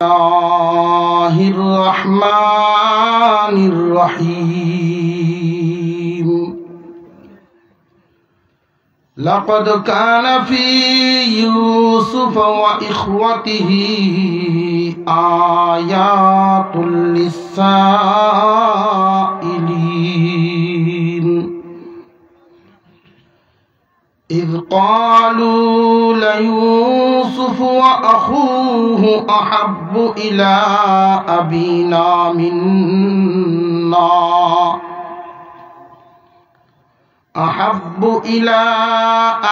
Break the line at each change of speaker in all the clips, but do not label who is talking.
الله الرحمن الرحيم لقد كان في يوسف وإخوته آيات للسائلين إذ قالوا ليوسف وأخوه أحب إلى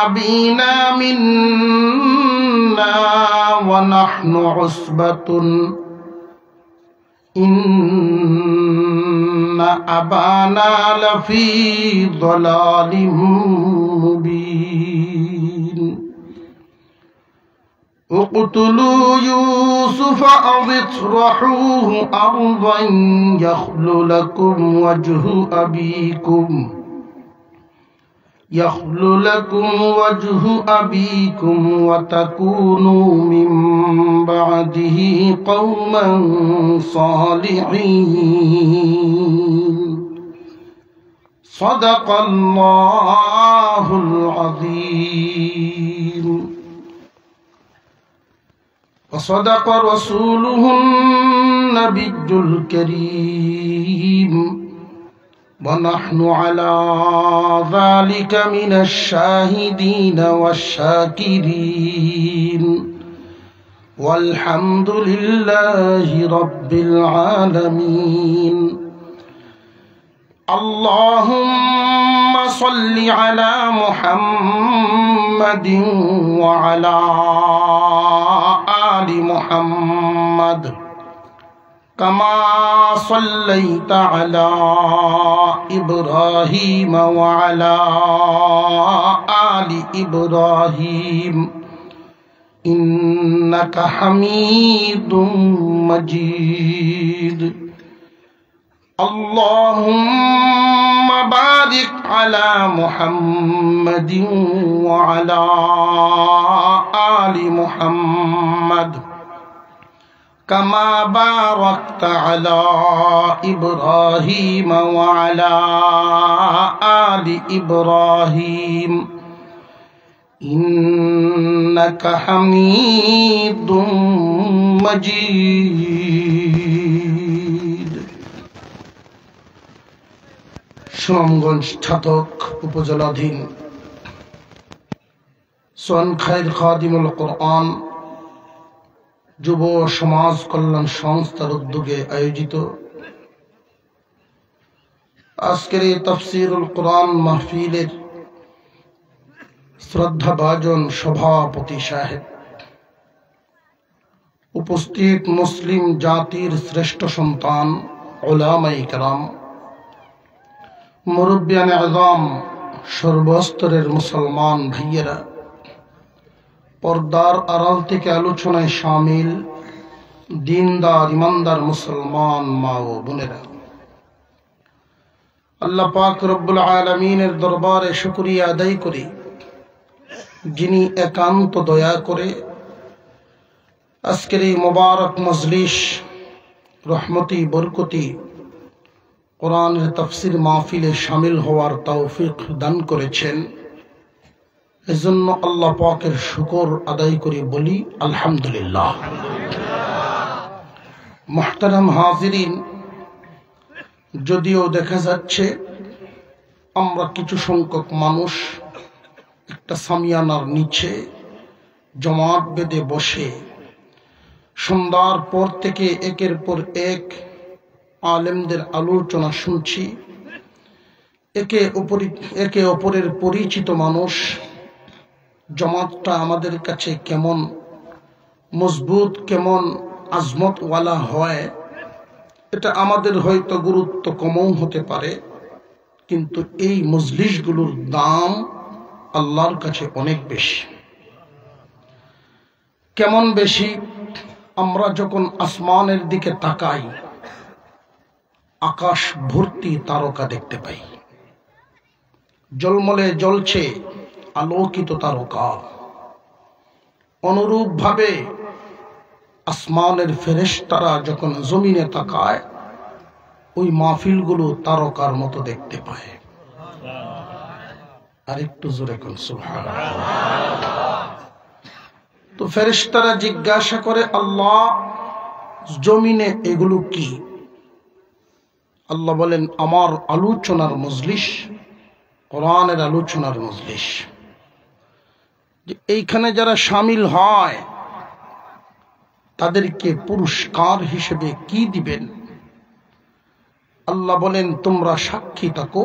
أبينا منا ونحن عصبة إن أبانا لفي ضلال مبين اقتلوا يوسف أو اطرحوه أرضا يخل لكم وجه أبيكم وتكونوا من بعده قوما صالحين صدق الله العظيم وصدق رسوله النبي الكريم ونحن على ذلك من الشاهدين والشاكرين والحمد لله رب العالمين اللهم صل على محمد وعلى آل محمد كما صليت على إبراهيم وعلى آل إبراهيم إنك حميد مجيد اللهم بارك على محمد وعلى آل محمد كما باركت على إبراهيم وعلى آل إبراهيم إنك حميد مجيد সুনামগঞ্জ ছাতক উপজেলাধীন সোয়ানখাইর খাদিমুল কোরআন যুব সমাজ কল্যাণ সংস্থার উদ্যোগে আয়োজিত আজকের এই তাফসীরুল কোরআন মাহফিলের শ্রদ্ধাভাজন সভাপতি সাহেব, উপস্থিত মুসলিম জাতির শ্রেষ্ঠ সন্তান উলামায়ে কেরাম, মুরব্বিয়ান আযম, সর্বস্তরের মুসলমান ভাইয়েরা, পর্দার আড়াল থেকে আলোচনায় শামিল দিনদার ইমানদার মুসলমান মা ও বোনেরা, আল্লাহ পাক রব্বুল আলামিনের দরবারে শুকরিয়া আদায় করি, যিনি একান্ত দয়া করে আজকের এই মোবারক মজলিস রহমতি বরকতি কোরআনের তাফসীর মাহফিলে শামিল হওয়ার তৌফিক দান করেছেন। এজন্য আল্লাহ পাকের শুকর আদায় করে বলি আলহামদুলিল্লাহ। মুহতারাম হাজিরিন, যদিও দেখা যাচ্ছে আমরা কিছু সংখ্যক মানুষ একটা সামিয়ানার নিচে জমাত বেঁধে বসে সন্ধ্যার পর থেকে একের পর এক আলেমদের আলোচনা শুনছি, একে অপরের পরিচিত মানুষ, জমাতটা আমাদের কাছে কেমন মজবুত, কেমন আজমতওয়ালা হয়, এটা আমাদের হয়তো গুরুত্ব কমও হতে পারে, কিন্তু এই মজলিসগুলোর দাম আল্লাহর কাছে অনেক বেশি। কেমন বেশি? আমরা যখন আসমানের দিকে তাকাই, আকাশ ভর্তি তারকা দেখতে পাই, জলমলে জ্বলছে আলোকিত তারকা। অনুরূপ ভাবে আসমানের ফেরেশতারা যখন জমিনে তাকায় ওই মাহফিলগুলো তারকার মতো দেখতে পায়। আর একটু জোরে কোন সুবহানাল্লাহ। তো ফেরেশতারা জিজ্ঞাসা করে, আল্লাহ জমিনে এগুলো কি? আল্লাহ বলেন, আমার আলোচনার মজলিস, কোরআনের আলোচনার মজলিস। এইখানে যারা শামিল হয় তাদেরকে পুরস্কার হিসেবে কি দিবেন? আল্লাহ বলেন, তোমরা সাক্ষী থাকো।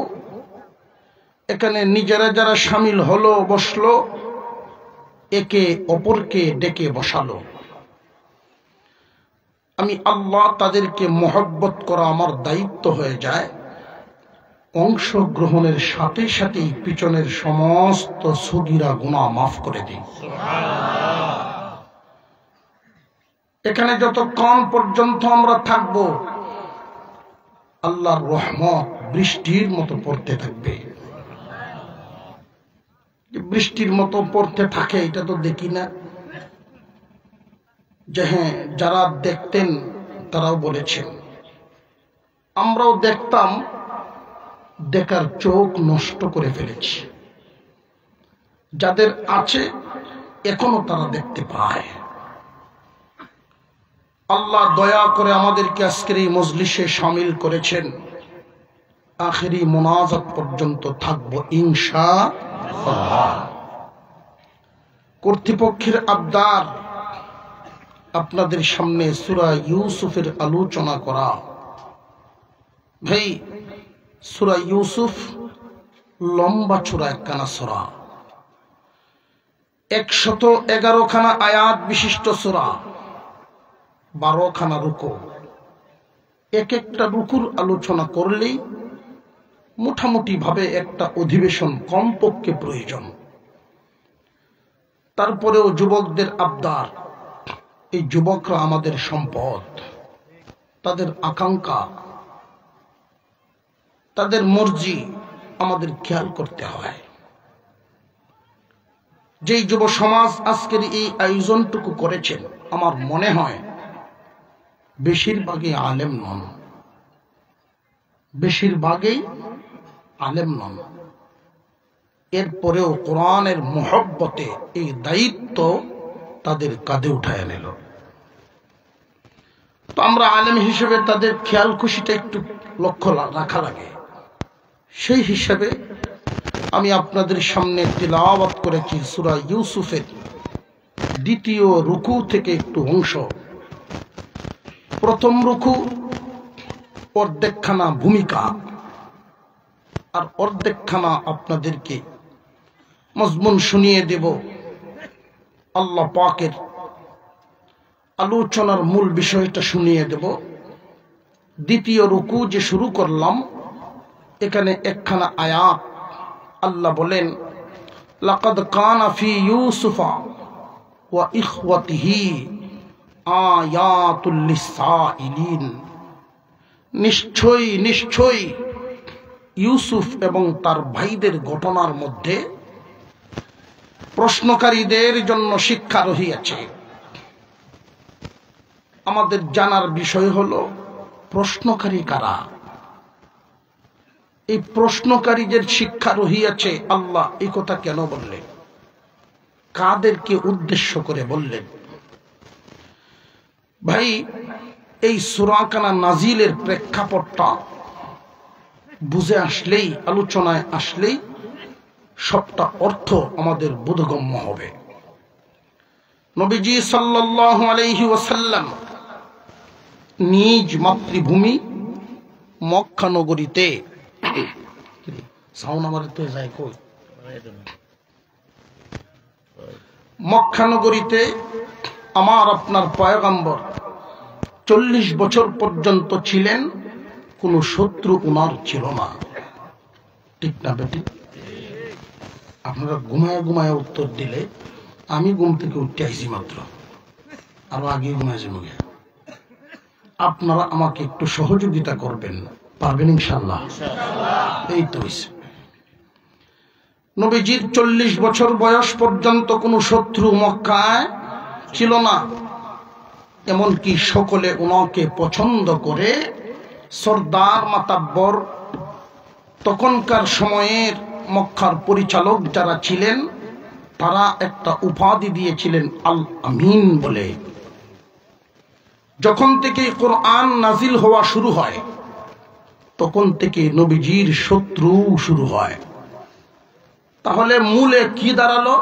এখানে নিজেরা যারা শামিল হলো, বসলো, একে অপরকে ডেকে বসালো। আমি আল্লাহ তাদেরকে মহব্বত করা আমার দায়িত্ব হয়ে যায়। অংশগ্রহণের সাথে সাথেই পিছনের সমস্ত সগীরা গুনাহ মাফ করে দিই। এখানে যতক্ষণ পর্যন্ত আমরা থাকব আল্লাহর রহমত বৃষ্টির মতো পড়তে থাকবে। বৃষ্টির মতো পড়তে থাকে এটা তো দেখি না। যে হ্যাঁ, যারা দেখতেন তারাও বলেছেন, আমরাও দেখতাম, দেখার চোখ নষ্ট করে ফেলেছি। যাদের আছে এখনো তারা দেখতে পায়। আল্লাহ দয়া করে আমাদেরকে আজকের এই মজলিসে শামিল করেছেন। আখেরি মুনাজাত পর্যন্ত থাকবো ইনশাআল্লাহ। কর্তৃপক্ষের আবদার আপনাদের সামনে সূরা ইউসুফের আলোচনা করা। ভাই, সূরা ইউসুফ লম্বা চূড়া একখানা সূরা, 111 খানা আয়াত বিশিষ্ট সূরা, 12 খানা রুকু। এক একটা রুকুর আলোচনা করলেই মোটামুটি ভাবে একটা অধিবেশন কমপক্ষে প্রয়োজন। তারপরেও যুবকদের আবদার, এই যুবকরা আমাদের সম্পদ, তাদের আকাঙ্ক্ষা, তাদের মর্জি আমাদের খেয়াল করতে হয়। যেই যুব সমাজ আজকের এই আয়োজনটুকু করেছেন, আমার মনে হয় বেশিরভাগই আলেম নন, বেশিরভাগই আলেম নন। এরপরেও কোরআনের মহব্বতে এই দায়িত্ব তাদের কাঁধে উঠায় নিল। তো আমরা আলেম হিসেবে তাদের খেয়াল খুশিটা একটু লক্ষ্য রাখা লাগে। সেই হিসাবে আমি আপনাদের সামনে তিলাওয়াত করেছি সূরা ইউসুফের 2য় রুকু থেকে একটু অংশ। প্রথম রুকু অর্ধেকখানা ভূমিকা আর অর্ধেকখানা আপনাদেরকে মজমুন শুনিয়ে দেব। আল্লাহ পাকের আলোচনার মূল বিষয়টা শুনিয়ে দেব। 2য় রুকু যে শুরু করলাম, এখানে একখানা আয়াত আল্লাহ বলেন, লাকাদ কানা ফি ইউসুফা ওয়া ইখওয়াতিহি আয়াতুল লিসাইলিন। নিশ্চয়ই ইউসুফ এবং তার ভাইদের ঘটনার মধ্যে প্রশ্নকারীদের জন্য শিক্ষা রহিয়াছে। আমাদের জানার বিষয় হলো প্রশ্নকারী কারা। এই প্রশ্নকারীদের শিক্ষা রহিয়াছে। আল্লাহ এই কথা কেন বললেন, কাদেরকে উদ্দেশ্য করে বললেন? ভাই, এই সূরা কানা নাজিলের প্রেক্ষাপটটা বুঝে আসলেই, আলোচনায় আসলেই সবটা অর্থ আমাদের বোধগম্য হবে। নবীজি সাল্লাল্লাহু আলাইহি ওয়াসাল্লাম নিজ মাতৃভূমি মক্কা নগরীতে, মক্কা নগরীতে আমার আপনার পয়গম্বর 40 বছর পর্যন্ত ছিলেন। কোন শত্রু উনার ছিল না। ঠিক না বেটি? আপনারা ঘুমায় ঘুমায় উত্তর দিলে আমি ঘুম থেকে উঠতে আইছি মাত্র, আরো আগে ঘুমায় যাবো। আপনারা আমাকে একটু সহযোগিতা করবেন, পারবেন ইনশাআল্লাহ? এই তো নবীজির 40 বছর বয়স পর্যন্ত কোন শত্রু মক্কায় ছিল না। এমনকি সকলে ওনাকে পছন্দ করে। সরদার মাতাব্বর তখনকার সময়ের মক্কার পরিচালক যারা ছিলেন তারা একটা উপাধি দিয়েছিলেন আল আমিন বলে। যখন থেকে কোরআন নাজিল হওয়া শুরু হয় তখন থেকে নবীজির শত্রু শুরু হয়। তাহলে মূলে কি দাঁড়ালো?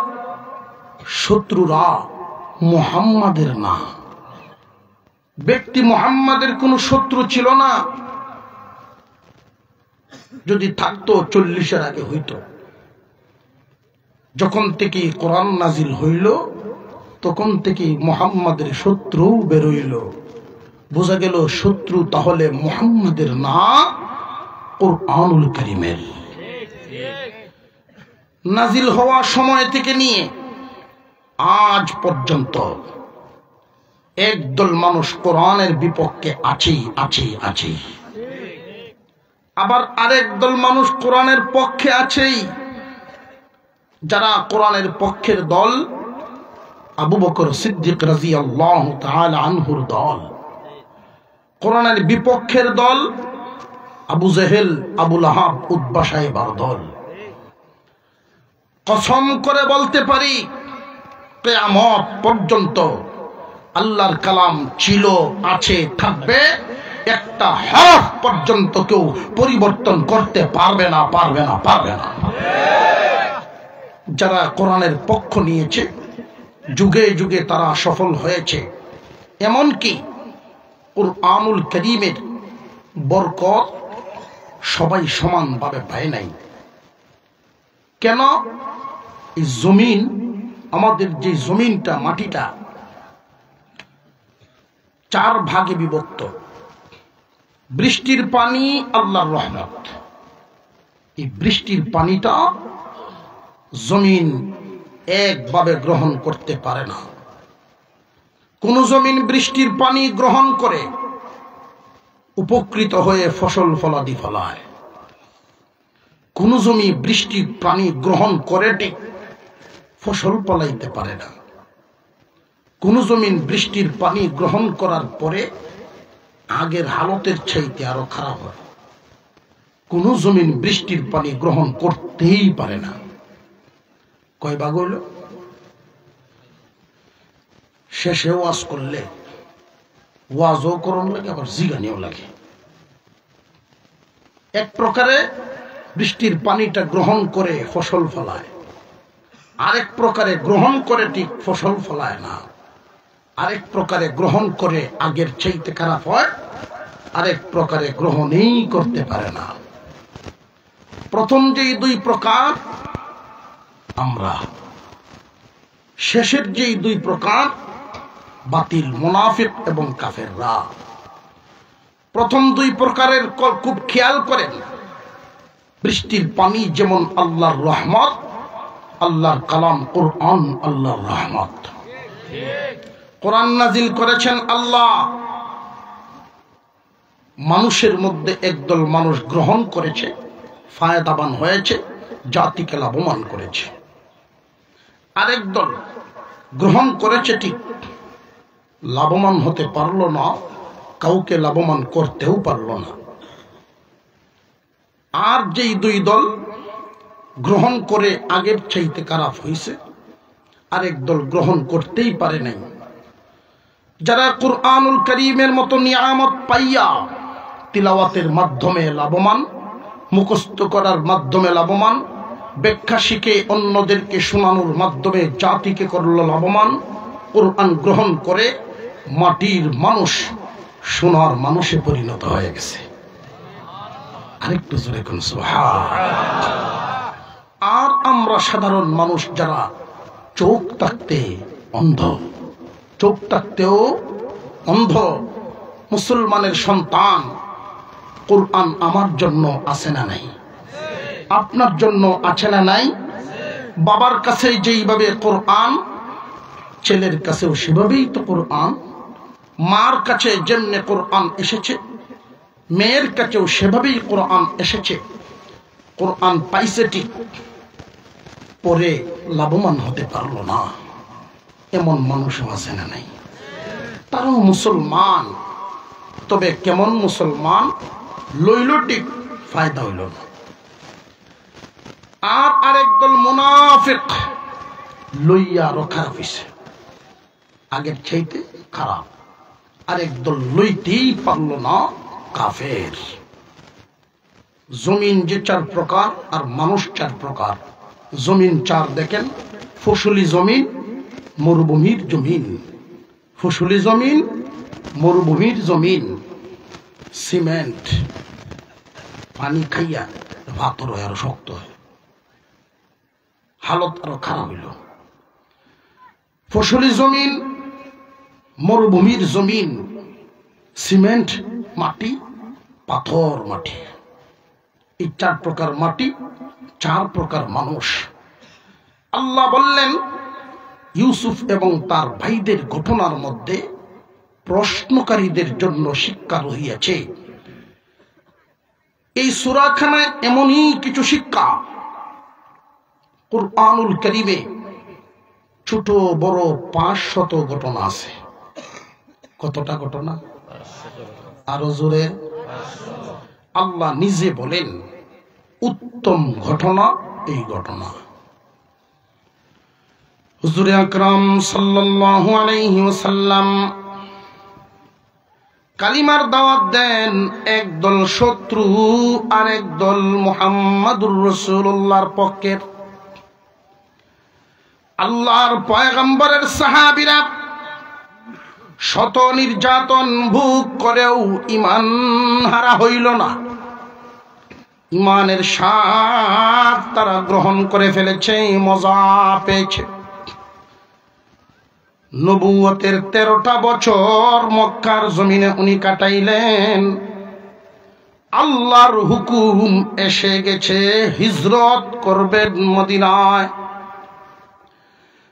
শত্রুরা মুহাম্মাদের না। ব্যক্তি মুহাম্মাদের কোন শত্রু ছিল না। যদি থাকতো 40-এর আগে হইতো। যখন থেকে কোরআন নাজিল হইল তখন থেকে মুহাম্মাদের শত্রু বেরোইল। বোঝা গেল শত্রু তাহলে মুহাম্মাদের না, কোরআনুল কারীমের। নাজিল হওয়া সময় থেকে নিয়ে আজ পর্যন্ত একদল মানুষ কোরআনের বিপক্ষে আছে। আবার আরেক দল মানুষ কোরআনের পক্ষে আছেই। যারা কোরআনের পক্ষের দল, আবু বকর সিদ্দিক রাদিয়াল্লাহু তাআলা আনহুর দল। কোরআনের বিপক্ষের দল আবু জেহেল, আবু লাহাব, উতবা সাহেবার দল। কসম করে বলতে পারি কিয়ামত পর্যন্ত আল্লাহর কালাম ছিল, আছে, থাকবে। একটা হরফ পর্যন্ত কেউ পরিবর্তন করতে পারবে না। যারা কোরআনের পক্ষ নিয়েছে যুগে যুগে তারা সফল হয়েছে। এমনকি কুরআনুল কারীমের বরকত সবাই সমানভাবে পায় নাই। কেন? এই জমিন, আমাদের যে জমিনটা, মাটিটা 4 ভাগে বিভক্ত। বৃষ্টির পানি আল্লাহর রহমত। এই বৃষ্টির পানিটা জমিন একভাবে গ্রহণ করতে পারে না। কোন জমিন বৃষ্টির পানি গ্রহণ করে উপকৃত হয়ে ফসল ফলাদি ফলায়। কোন জমি বৃষ্টির পানি গ্রহণ করে ঠিক ফসল ফলাইতে পারে না। কোন জমিন বৃষ্টির পানি গ্রহণ করার পরে আগের হালতের চাইতে আরো খারাপ হয়। কোন জমিন বৃষ্টির পানি গ্রহণ করতেই পারে না। কয় ভাগ হইল? শেষে ওয়াজ করলে ওয়াজও করণ লাগে, আবার জিগানিও লাগে। এক প্রকারে বৃষ্টির পানিটা গ্রহণ করে ফসল ফলায়, আরেক প্রকারে গ্রহণ করে ঠিক ফসল ফলায় না, আরেক প্রকারে গ্রহণ করে আগের চাইতে খারাপ হয়, আরেক প্রকারে গ্রহণই করতে পারে না। প্রথম যেই 2 প্রকার আমরা, শেষের যেই 2 প্রকার বাতিল, মুনাফিক এবং কাফেররা। প্রথম 2 প্রকারের খুব খেয়াল করেন। বৃষ্টির পানি যেমন আল্লাহর রহমত, আল্লাহর কালাম কোরআন আল্লাহর রহমত। কোরআন নাজিল করেছেন আল্লাহ। মানুষের মধ্যে একদল মানুষ গ্রহণ করেছে, ফায়দাবান হয়েছে, জাতিকে লাভবান করেছে। আরেক দল গ্রহণ করেছে ঠিক, লাভবান হতে পারল না, কাউকে লাভবান করতেও পারল না। আর যেই 2 দল গ্রহণ করে আগের চাইতে খারাপ হয়েছে, আরেক দল গ্রহণ করতেই পারে নাই। যারা কুরআনুল কারীমের মতো নিয়ামত পাইয়া তিলাওয়াতের মাধ্যমে লাভবান, মুখস্থ করার মাধ্যমে লাভবান, ব্যাখ্যা শিখে অন্যদেরকে শোনানোর মাধ্যমে জাতিকে করল লাভবান, কোরআন গ্রহণ করে মাটির মানুষ সোনার মানুষে পরিণত হয়ে গেছে। আরেকটু জোরে কোন সুবহান। আর আমরা সাধারণ মানুষ যারা চোখ থাকতে অন্ধ, চোখ থাকতেও অন্ধ, মুসলমানের সন্তান, কোরআন আমার জন্য আছে না নাই? আপনার জন্য আছে না নাই? বাবার কাছে যেইভাবে কোরআন, ছেলের কাছেও সেভাবেই তো কোরআন। মার কাছে যেমনে কোরআন এসেছে, মেয়ের কাছেও সেভাবেই কোরআন এসেছে। কোরআন পাইছে ঠিক, পরে লাভবান হতে পারলো না, এমন মানুষও আছে না নাই? তারাও মুসলমান, তবে কেমন মুসলমান? লইলটিক ফায়দা হইল না। আর আরেক দল মুনাফিক, লইয়া আরো খারাপ হইছে, আগের চাইতে খারাপ। আরেক দল লইতেই পারল না, কাফের। জমিন যে 4 প্রকার আর মানুষ 4 প্রকার। জমিন 4 দেখেন, ফসলি জমিন, মরুভূমির জমিন। ফসলি জমিন, মরুভূমির জমিন। সিমেন্ট পানি খাইয়া ভাতর হয়, আরো শক্ত হয়, হালত আরো খারাপ হইল। ফসলি জমিন, মরুভূমির জমিন, সিমেন্ট মাটি, পাথর মাটি। এই 4 প্রকার মাটি, 4 প্রকার মানুষ। আল্লাহ বললেন ইউসুফ এবং তার ভাইদের ঘটনার মধ্যে প্রশ্নকারীদের জন্য শিক্ষা রহিয়াছে। এই সূরাখানায় এমনই কিছু শিক্ষা কুরআনুল কারীমে ছোট বড় 500 ঘটনা আছে। কতটা ঘটনা? আরো জোরে। আল্লাহ নিজে বলেন উত্তম ঘটনা এই ঘটনা। হুজুরে আকরাম সাল্লাল্লাহু আলাইহি ওয়াসাল্লাম কালিমার দাওয়াত দেন, একদল শত্রু আর একদল মুহাম্মাদুর রাসূলুল্লাহর পক্ষের। আল্লাহর পয়গম্বরের সাহাবীরা শত নির্যাতন ভোগ করেও ঈমান হারা হইল না। ঈমানের স্বাদ তারা গ্রহণ করে ফেলেছে, মজা পেয়েছে। নবুয়তের 13টা বছর মক্কার জমিনে উনি কাটাইলেন। আল্লাহর হুকুম এসে গেছে, হিজরত করবেন মদিনায়।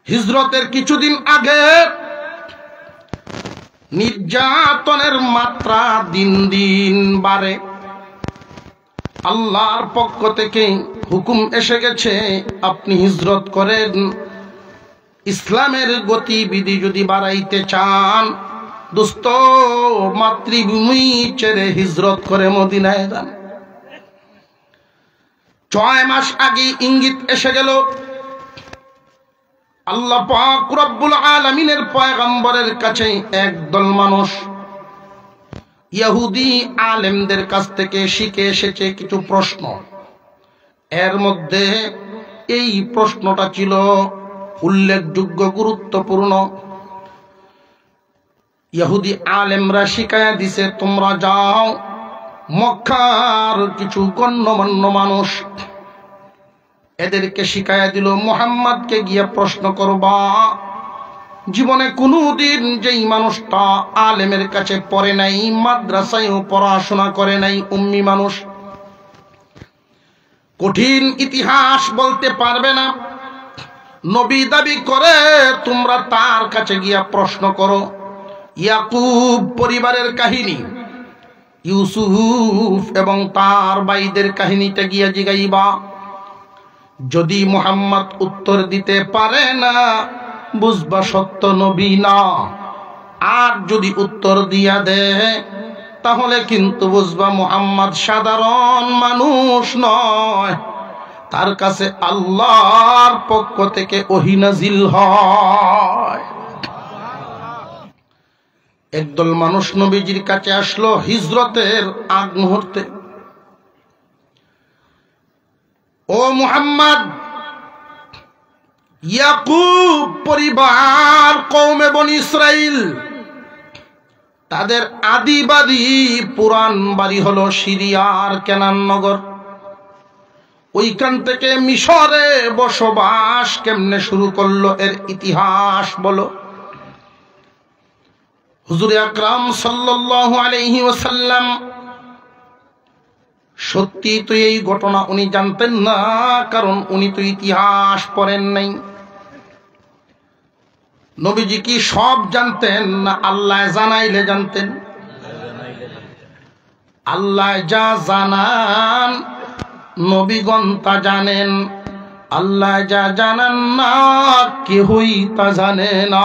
হিজরতের কিছুদিন আগে নির্যাতনের মাত্রা দিন দিন বাড়ে। আল্লাহর পক্ষ থেকে হুকুম এসে গেছে, আপনি হিজরত করেন। ইসলামের গতিবিধি যদি বাড়াইতে চান, দোস্ত মাতৃভূমি ছেড়ে হিজরত করে মদিনায় যান। 6 মাস আগে ইঙ্গিত এসে গেল। আল্লাহ পাক রব্বুল আলামিনের পয়গম্বরের কাছে একদল মানুষ ইহুদি আলেমদের কাছ থেকে শিখে এসেছে কিছু প্রশ্ন। এর মধ্যে এই প্রশ্নটা ছিল উল্লেখযোগ্য, গুরুত্বপূর্ণ। ইহুদি আলেমরা শিখায়া দিছে, তোমরা যাও মক্কার কিছু গণ্যমান্য মানুষ, এদেরকে শিখায়া দিল, মুহাম্মদকে গিয়ে প্রশ্ন করবা, জীবনে কোনদিন যেই মানুষটা আলেমের কাছে পড়ে নাই, মাদ্রাসায়ও পড়াশোনা করে নাই, উম্মি মানুষ, কঠিন ইতিহাস বলতে পারবে না, নবী দাবি করে, তোমরা তার কাছে গিয়া প্রশ্ন করো। ইয়াকুব পরিবারের কাহিনী, ইউসুফ এবং তার ভাইদের কাহিনীটা গিয়া জিগাইবা। যদি মুহাম্মদ উত্তর দিতে পারে না, বুঝবা সত্য নবী না। আর যদি উত্তর দিয়া দেয়, তাহলে কিন্তু বুঝবা মুহাম্মদ সাধারণ মানুষ নয়, তার কাছে আল্লাহর পক্ষ থেকে ওহী নাজিল হয়। একদল মানুষ নবীজির কাছে আসলো হিজরতের আগ মুহূর্তে। ও মুহাম্মদ, ইয়াকুব পরিবার কওমে বনি ইসরাইল, তাদের আদিবাদী পুরান বাড়ি হলো সিরিয়ার কেনান নগর। ওইখান থেকে মিশরে বসবাস কেমনে শুরু করলো, এর ইতিহাস বলো। হুজুর আকরাম সাল্লাল্লাহু আলাইহি ওয়াসাল্লাম সত্যি তো এই ঘটনা উনি জানতেন না, কারণ উনি তো ইতিহাস পড়েন নাই। নবীজি কি সব জানতেন না আল্লাহ জানাইলে জানতেন? আল্লাহ যা জানান নবীগণ তা জানেন, আল্লাহ যা জানান না কেহই তা জানে না।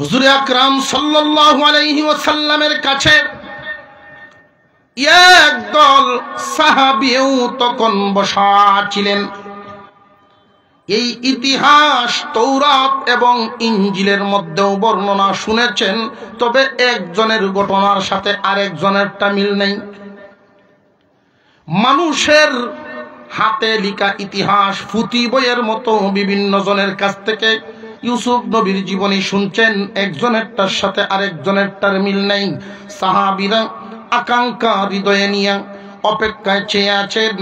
হুজুর আকরাম সাল্লাল্লাহু আলাইহি ওয়াসাল্লামের কাছে একদল সাহাবীও তখন বসা ছিলেন। এই ইতিহাস তৌরাত এবং ইনজিলের মধ্যেও বর্ণনা শুনেছেন, তবে একজনের ঘটনার সাথে আরেকজনেরটা মিল নেই। মানুষের হাতে লেখা ইতিহাস পুঁথি বইয়ের মতো বিভিন্ন জনের কাছ থেকে ইউসুফ নবীর জীবনী শুনছেন, একজনেরটার সাথে আরেকজনেরটার মিল নেই। সাহাবীরা আকাঙ্ক্ষা হৃদয়ে নিয়ে অপেক্ষায় চেয়ে আছেন,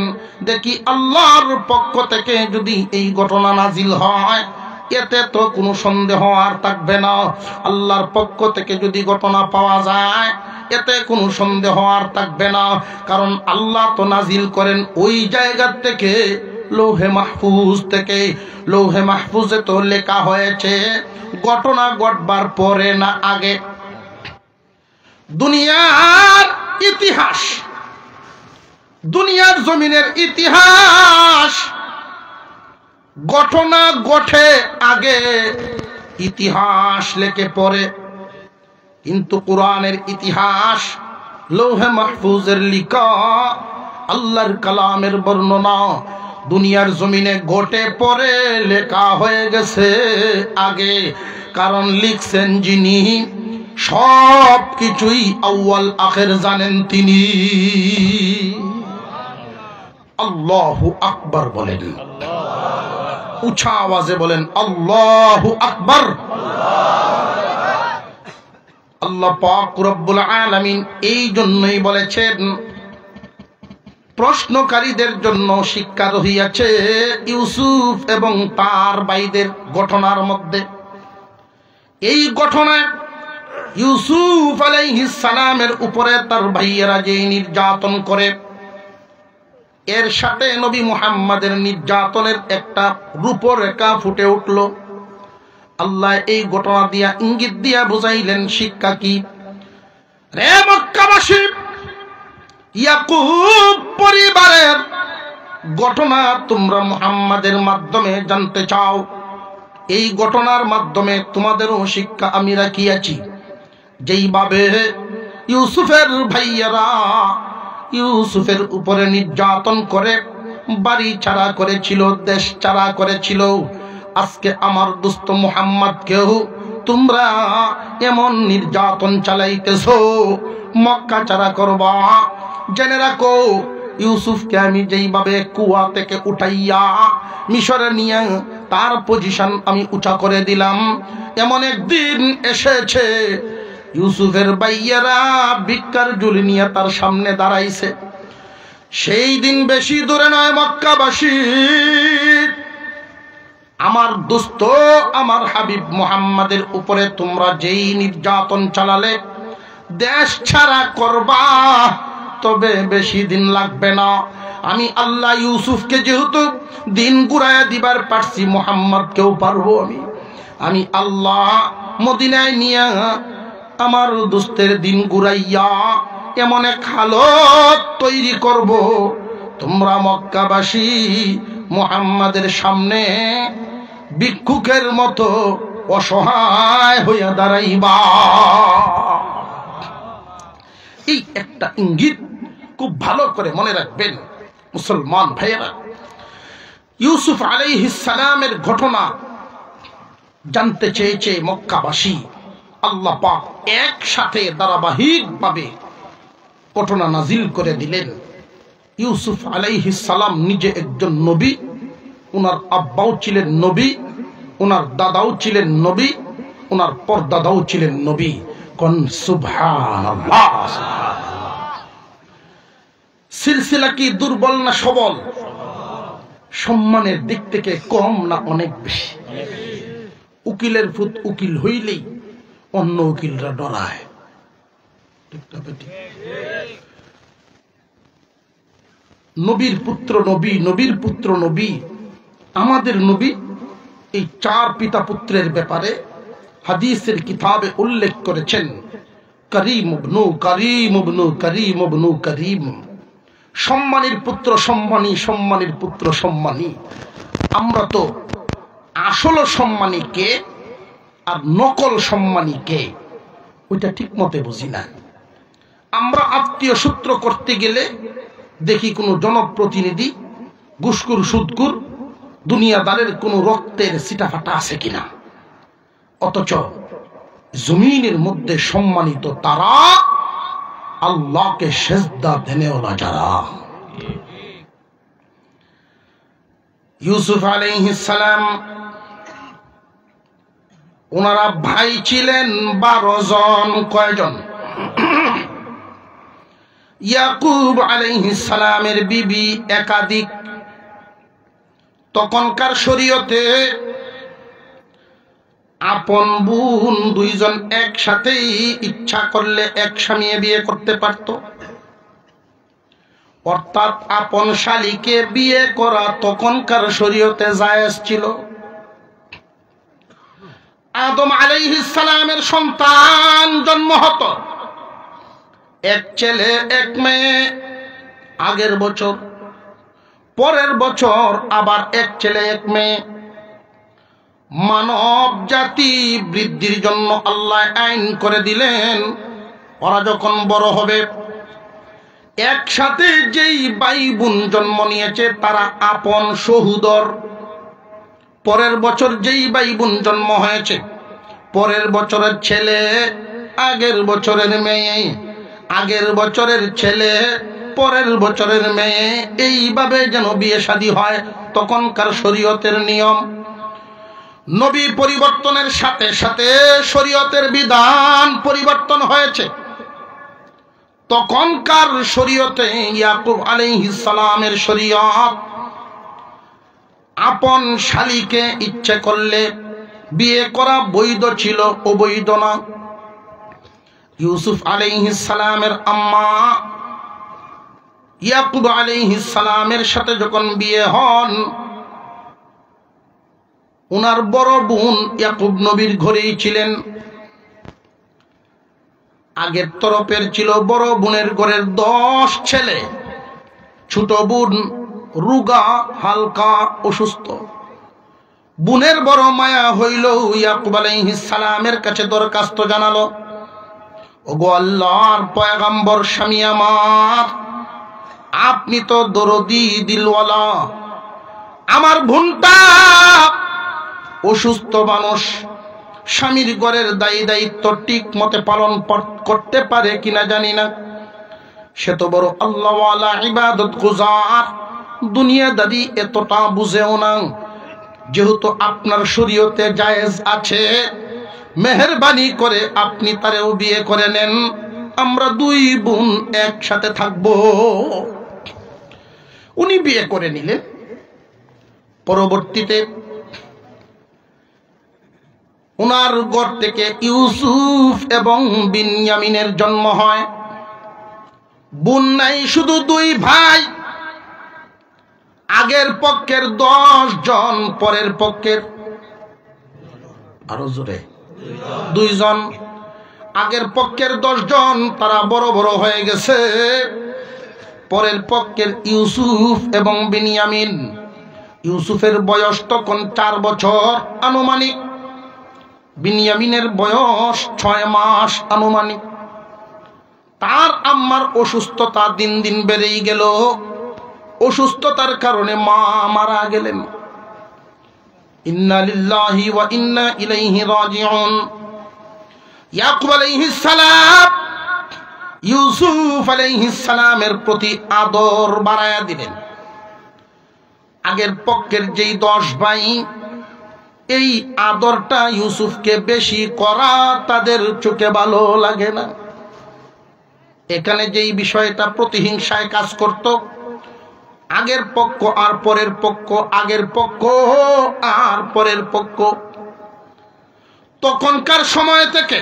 দেখি আল্লাহর পক্ষ থেকে যদি এই ঘটনা নাজিল হয়, এতে তো কোনো সন্দেহ আর থাকবে না। আল্লাহর পক্ষ থেকে যদি ঘটনা পাওয়া যায়, এতে কোনো সন্দেহ আর থাকবে না। কারণ আল্লাহ তো নাজিল করেন ওই জায়গা থেকে, লৌহে মাহফুজ থেকে। লৌহে মাহফুজে তো লেখা হয়েছে ঘটনা ঘটবার পরে না আগে। দুনিয়ার ইতিহাস, দুনিয়ার জমিনের ইতিহাস, ঘটনা ঘটে আগে, ইতিহাস লেখে পরে। কিন্তু কোরআনের ইতিহাস লৌহে মাহফুজের লিখা আল্লাহর কালামের বর্ণনা দুনিয়ার জমিনে ঘটে পরে লেখা হয়ে গেছে আগে। কারণ লিখছেন যিনি, সব কিছুই আউয়াল আখের জানেন তিনি। আল্লাহু আকবার বলেন, উঁচা আওয়াজে বলেন আল্লাহু আকবার। আল্লাহ পাক রব্বুল আলামিন এই জন্যই বলেছেন, প্রশ্নকারীদের জন্য শিক্ষা রহিয়াছে ইউসুফ এবং তার ভাইদের ঘটনার মধ্যে। এই ঘটনায় ইউসুফ আলাইহিস সালামের উপরে তার ভাইয়েরা যে নির্যাতন করে, এর সাথে নবী মুহাম্মাদের নির্যাতনের একটা রূপরেখা ফুটে উঠল। আল্লাহ এই ঘটনা দিয়া ইঙ্গিত দিয়া বুঝাইলেন শিক্ষা কি। রে মক্কাবাসী, ইয়াকুব পরিবারের ঘটনা তোমরা মুহাম্মাদের মাধ্যমে জানতে চাও, এই ঘটনার মাধ্যমে তোমাদেরও শিক্ষা আমি রাখিয়াছি। যেইভাবে ইউসুফের ভাইয়েরা ইউসুফের উপরে নির্যাতন করে বাড়ি ছাড়া করেছিল, দেশ ছাড়া করেছিল, আজকে আমার দোস্ত মুহাম্মদকেও তোমরা এমন নির্যাতন চালাইতেছো, মক্কা ছাড়া করবা। জেনে রাখো, ইউসুফকে আমি যেইভাবে কুয়া থেকে উঠাইয়া মিশরে নিয়ে তার পজিশন আমি উঁচা করে দিলাম, এমন একদিন এসেছে ইউসুফের ভাইয়েরা ভিক্ষার ঝুলি নিয়ে তার সামনে দাঁড়াইছে। সেই দিন বেশি দূরে নয় মক্কাবাসী, আমার দোস্ত আমার হাবিব মুহাম্মাদের উপরে তোমরা যেই নির্যাতন চালালে, দেশ ছাড়া করবা, তবে বেশি দিন লাগবে না। আমি আল্লাহ ইউসুফকে যেহেতু দিন ঘুরাইয়া দিবার পারছি, মুহাম্মদকেও পারবো। আমি আল্লাহ মদিনায় নিয়ে আমার দোস্তের দিন ঘুরাইয়া এমন এক হালত তৈরি করব, তোমরা মক্কাবাসী মুহাম্মাদের সামনে ভিক্ষুকের মতো অসহায় হইয়া দাঁড়াইবা। এই একটা ইঙ্গিত খুব ভালো করে মনে রাখবেন মুসলমান ভাইয়েরা। ইউসুফ আলাইহিস সালামের ঘটনা জানতে চেয়েছে মক্কাবাসী। আল্লাহ পাক একসাথে ধারাবাহিকভাবে ঘটনা নাজিল করে দিলেন। ইউসুফ আলাইহিস সালাম নিজে একজন নবী, ওনার আব্বাও ছিলেন নবী, ওনার দাদাও ছিলেন নবী, ওনার পরদাদাও ছিলেন নবী। কোন সুবহানাল্লাহ। সিলসিলা কি দুর্বল না সবল? সম্মানের দিক থেকে কম না অনেক বেশি? উকিলের ফুত উকিল হইলেই অন্য উকিলরা ডরায়। নবীর পুত্র নবী, নবীর পুত্র নবী, আমাদের নবী এই চার পিতা পুত্রের ব্যাপারে হাদিসের কিতাবে উল্লেখ করেছেন, করিম ইবনু করিম ইবনু করিম ইবনু করিম, সম্মানের পুত্র সম্মানী, সম্মানের পুত্র সম্মানী। আমরা তো আসল সম্মানী কে? আর নকল সম্মানী কে, ওইটা ঠিক মতে বুঝি না। আমরা আত্মীয় সূত্র করতে গেলে দেখি কোনো জনপ্রতিনিধি ঘুষখোর সুদখোর দুনিয়াদারের কোনো রক্তের ছিটাফাটা আছে কিনা। অথচ জমিনের মধ্যে সম্মানিত তারা আল্লাহকে সেজদা দেনেওয়ালা যারা। ইউসুফ আলাইহিস সালাম ওনারা ভাই ছিলেন 12 জন। কয়জন? ইয়াকুব আলাইহিস সালামের বিবি একাধিক। তখনকার শরীয়তে আপন বোন 2 জন একসাথেই ইচ্ছা করলে এক স্বামী বিয়ে করতে পারত। অর্থাৎ আপন শালীকে বিয়ে করা তখনকার শরীয়তে জায়েজ ছিল। আদম আলাইহিস সালামের সন্তান জন্ম হতো, এক ছেলে এক মেয়ে। আগের বছর, পরের বছর আবার এক ছেলে এক মেয়ে। মানব জাতি বৃদ্ধির জন্য আল্লাহ আইন করে দিলেন, ওরা যখন বড় হবে একসাথে যেই ভাই বোন জন্ম নিয়েছে তারা আপন সহোদর। পরের বছর যেই ভাই বোন জন্ম হয়েছে, পরের বছরের ছেলে আগের বছরের মেয়ে, আগের বছরের ছেলে পরের বছরের মেয়ে, এইভাবে যেন বিয়ে শাদী হয়। তখনকার শরীয়তের নিয়ম। নবী পরিবর্তনের সাথে সাথে শরীয়তের বিধান পরিবর্তন হয়েছে। তখনকার শরীয়তে ইয়াকুব আলাইহিস সালামের শরীয়ত আপন শালীকে ইচ্ছে করলে বিয়ে করা বৈধ ছিল, অবৈধ না। ইউসুফ আলাইহিস সালামের আম্মা ইয়াকুব আলাইহিস সালামের সাথে যখন বিয়ে হন, উনার বড় বোন ইয়াকুব নবীর ঘরেই ছিলেন। আগের তরফের ছিল বড় বোনের ঘরের 10 ছেলে। ছোট বোন রোগা, হালকা অসুস্থ। বোনের বড় মায়া হইল, ইয়াকুব আলাইহিস সালামের কাছে দরখাস্ত জানালো, ওগো আল্লাহর পয়গম্বর স্বামী আমার, আপনি তো দরদি দিলওয়ালা, আমার বোনটা অসুস্থ মানুষ, স্বামীর ঘরের দায়িত্ব ঠিক মতে পালন করতে পারে কিনা জানি না। সে তো বড় আল্লাহওয়ালা, ইবাদত গুজার, দুনিয়াদারি এতটা বুঝেও না। যেহেতু আপনার শরীয়তে জায়েজ আছে, মেহেরবানি করে আপনি তারেও বিয়ে করে নেন, আমরা 2 বোন একসাথে থাকবো। উনি বিয়ে করে নিলেন। পরবর্তীতে উনার ঘর থেকে ইউসুফ এবং বিনয়ামিনের জন্ম হয়। বোন নাই, শুধু 2 ভাই। আগের পক্ষের 10 জন, পরের পক্ষের আরো জোরে 2 জন। আগের পক্ষের 10 জন তারা বড় বড় হয়ে গেছে। পরের পক্ষের ইউসুফ এবং বিনয়ামিন, ইউসুফের বয়স তখন 4 বছর আনুমানিক, বিনয়ামিনের বয়স 6 মাস আনুমানিক। তার আম্মার অসুস্থতা দিন দিন বেড়েই গেল। অসুস্থতার কারণে মা মারা গেলেন। ইন্না লিল্লাহি ওয়া ইন্না ইলাইহি রাজিউন। ইয়াকুব আলাইহিস সালাম ইউসুফ আলাইহিস সালামের প্রতি আদর বাড়ায়া দিলেন। আগের পক্ষের যেই 10 ভাই, এই আদরটা ইউসুফকে বেশি করা তাদের চোখে ভালো লাগে না। এখানে যেই বিষয়টা প্রতিহিংসায় কাজ করত, আগের পক্ষ আর পরের পক্ষ, আগের পক্ষ আর পরের পক্ষ। তখনকার সময় থেকে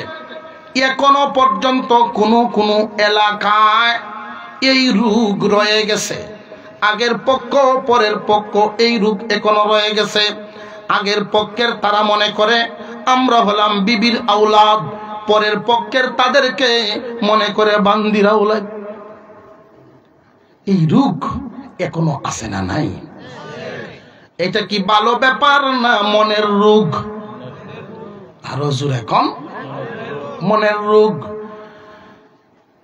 এখনো পর্যন্ত কোনো কোনো এলাকায় এই রোগ রয়ে গেছে। আগের পক্ষ পরের পক্ষ, এই রোগ এখনো রয়ে গেছে। আগের পক্ষের তারা মনে করে আমরা হলাম বিবির আওলাদ, পরের পক্ষের তাদেরকে মনে করে বান্দির আওলাদ। এই রোগ এখনো আছে না নাই? এটা কি ভালো ব্যাপার না মনের রোগ? আরো জোরে কম, মনের রোগ।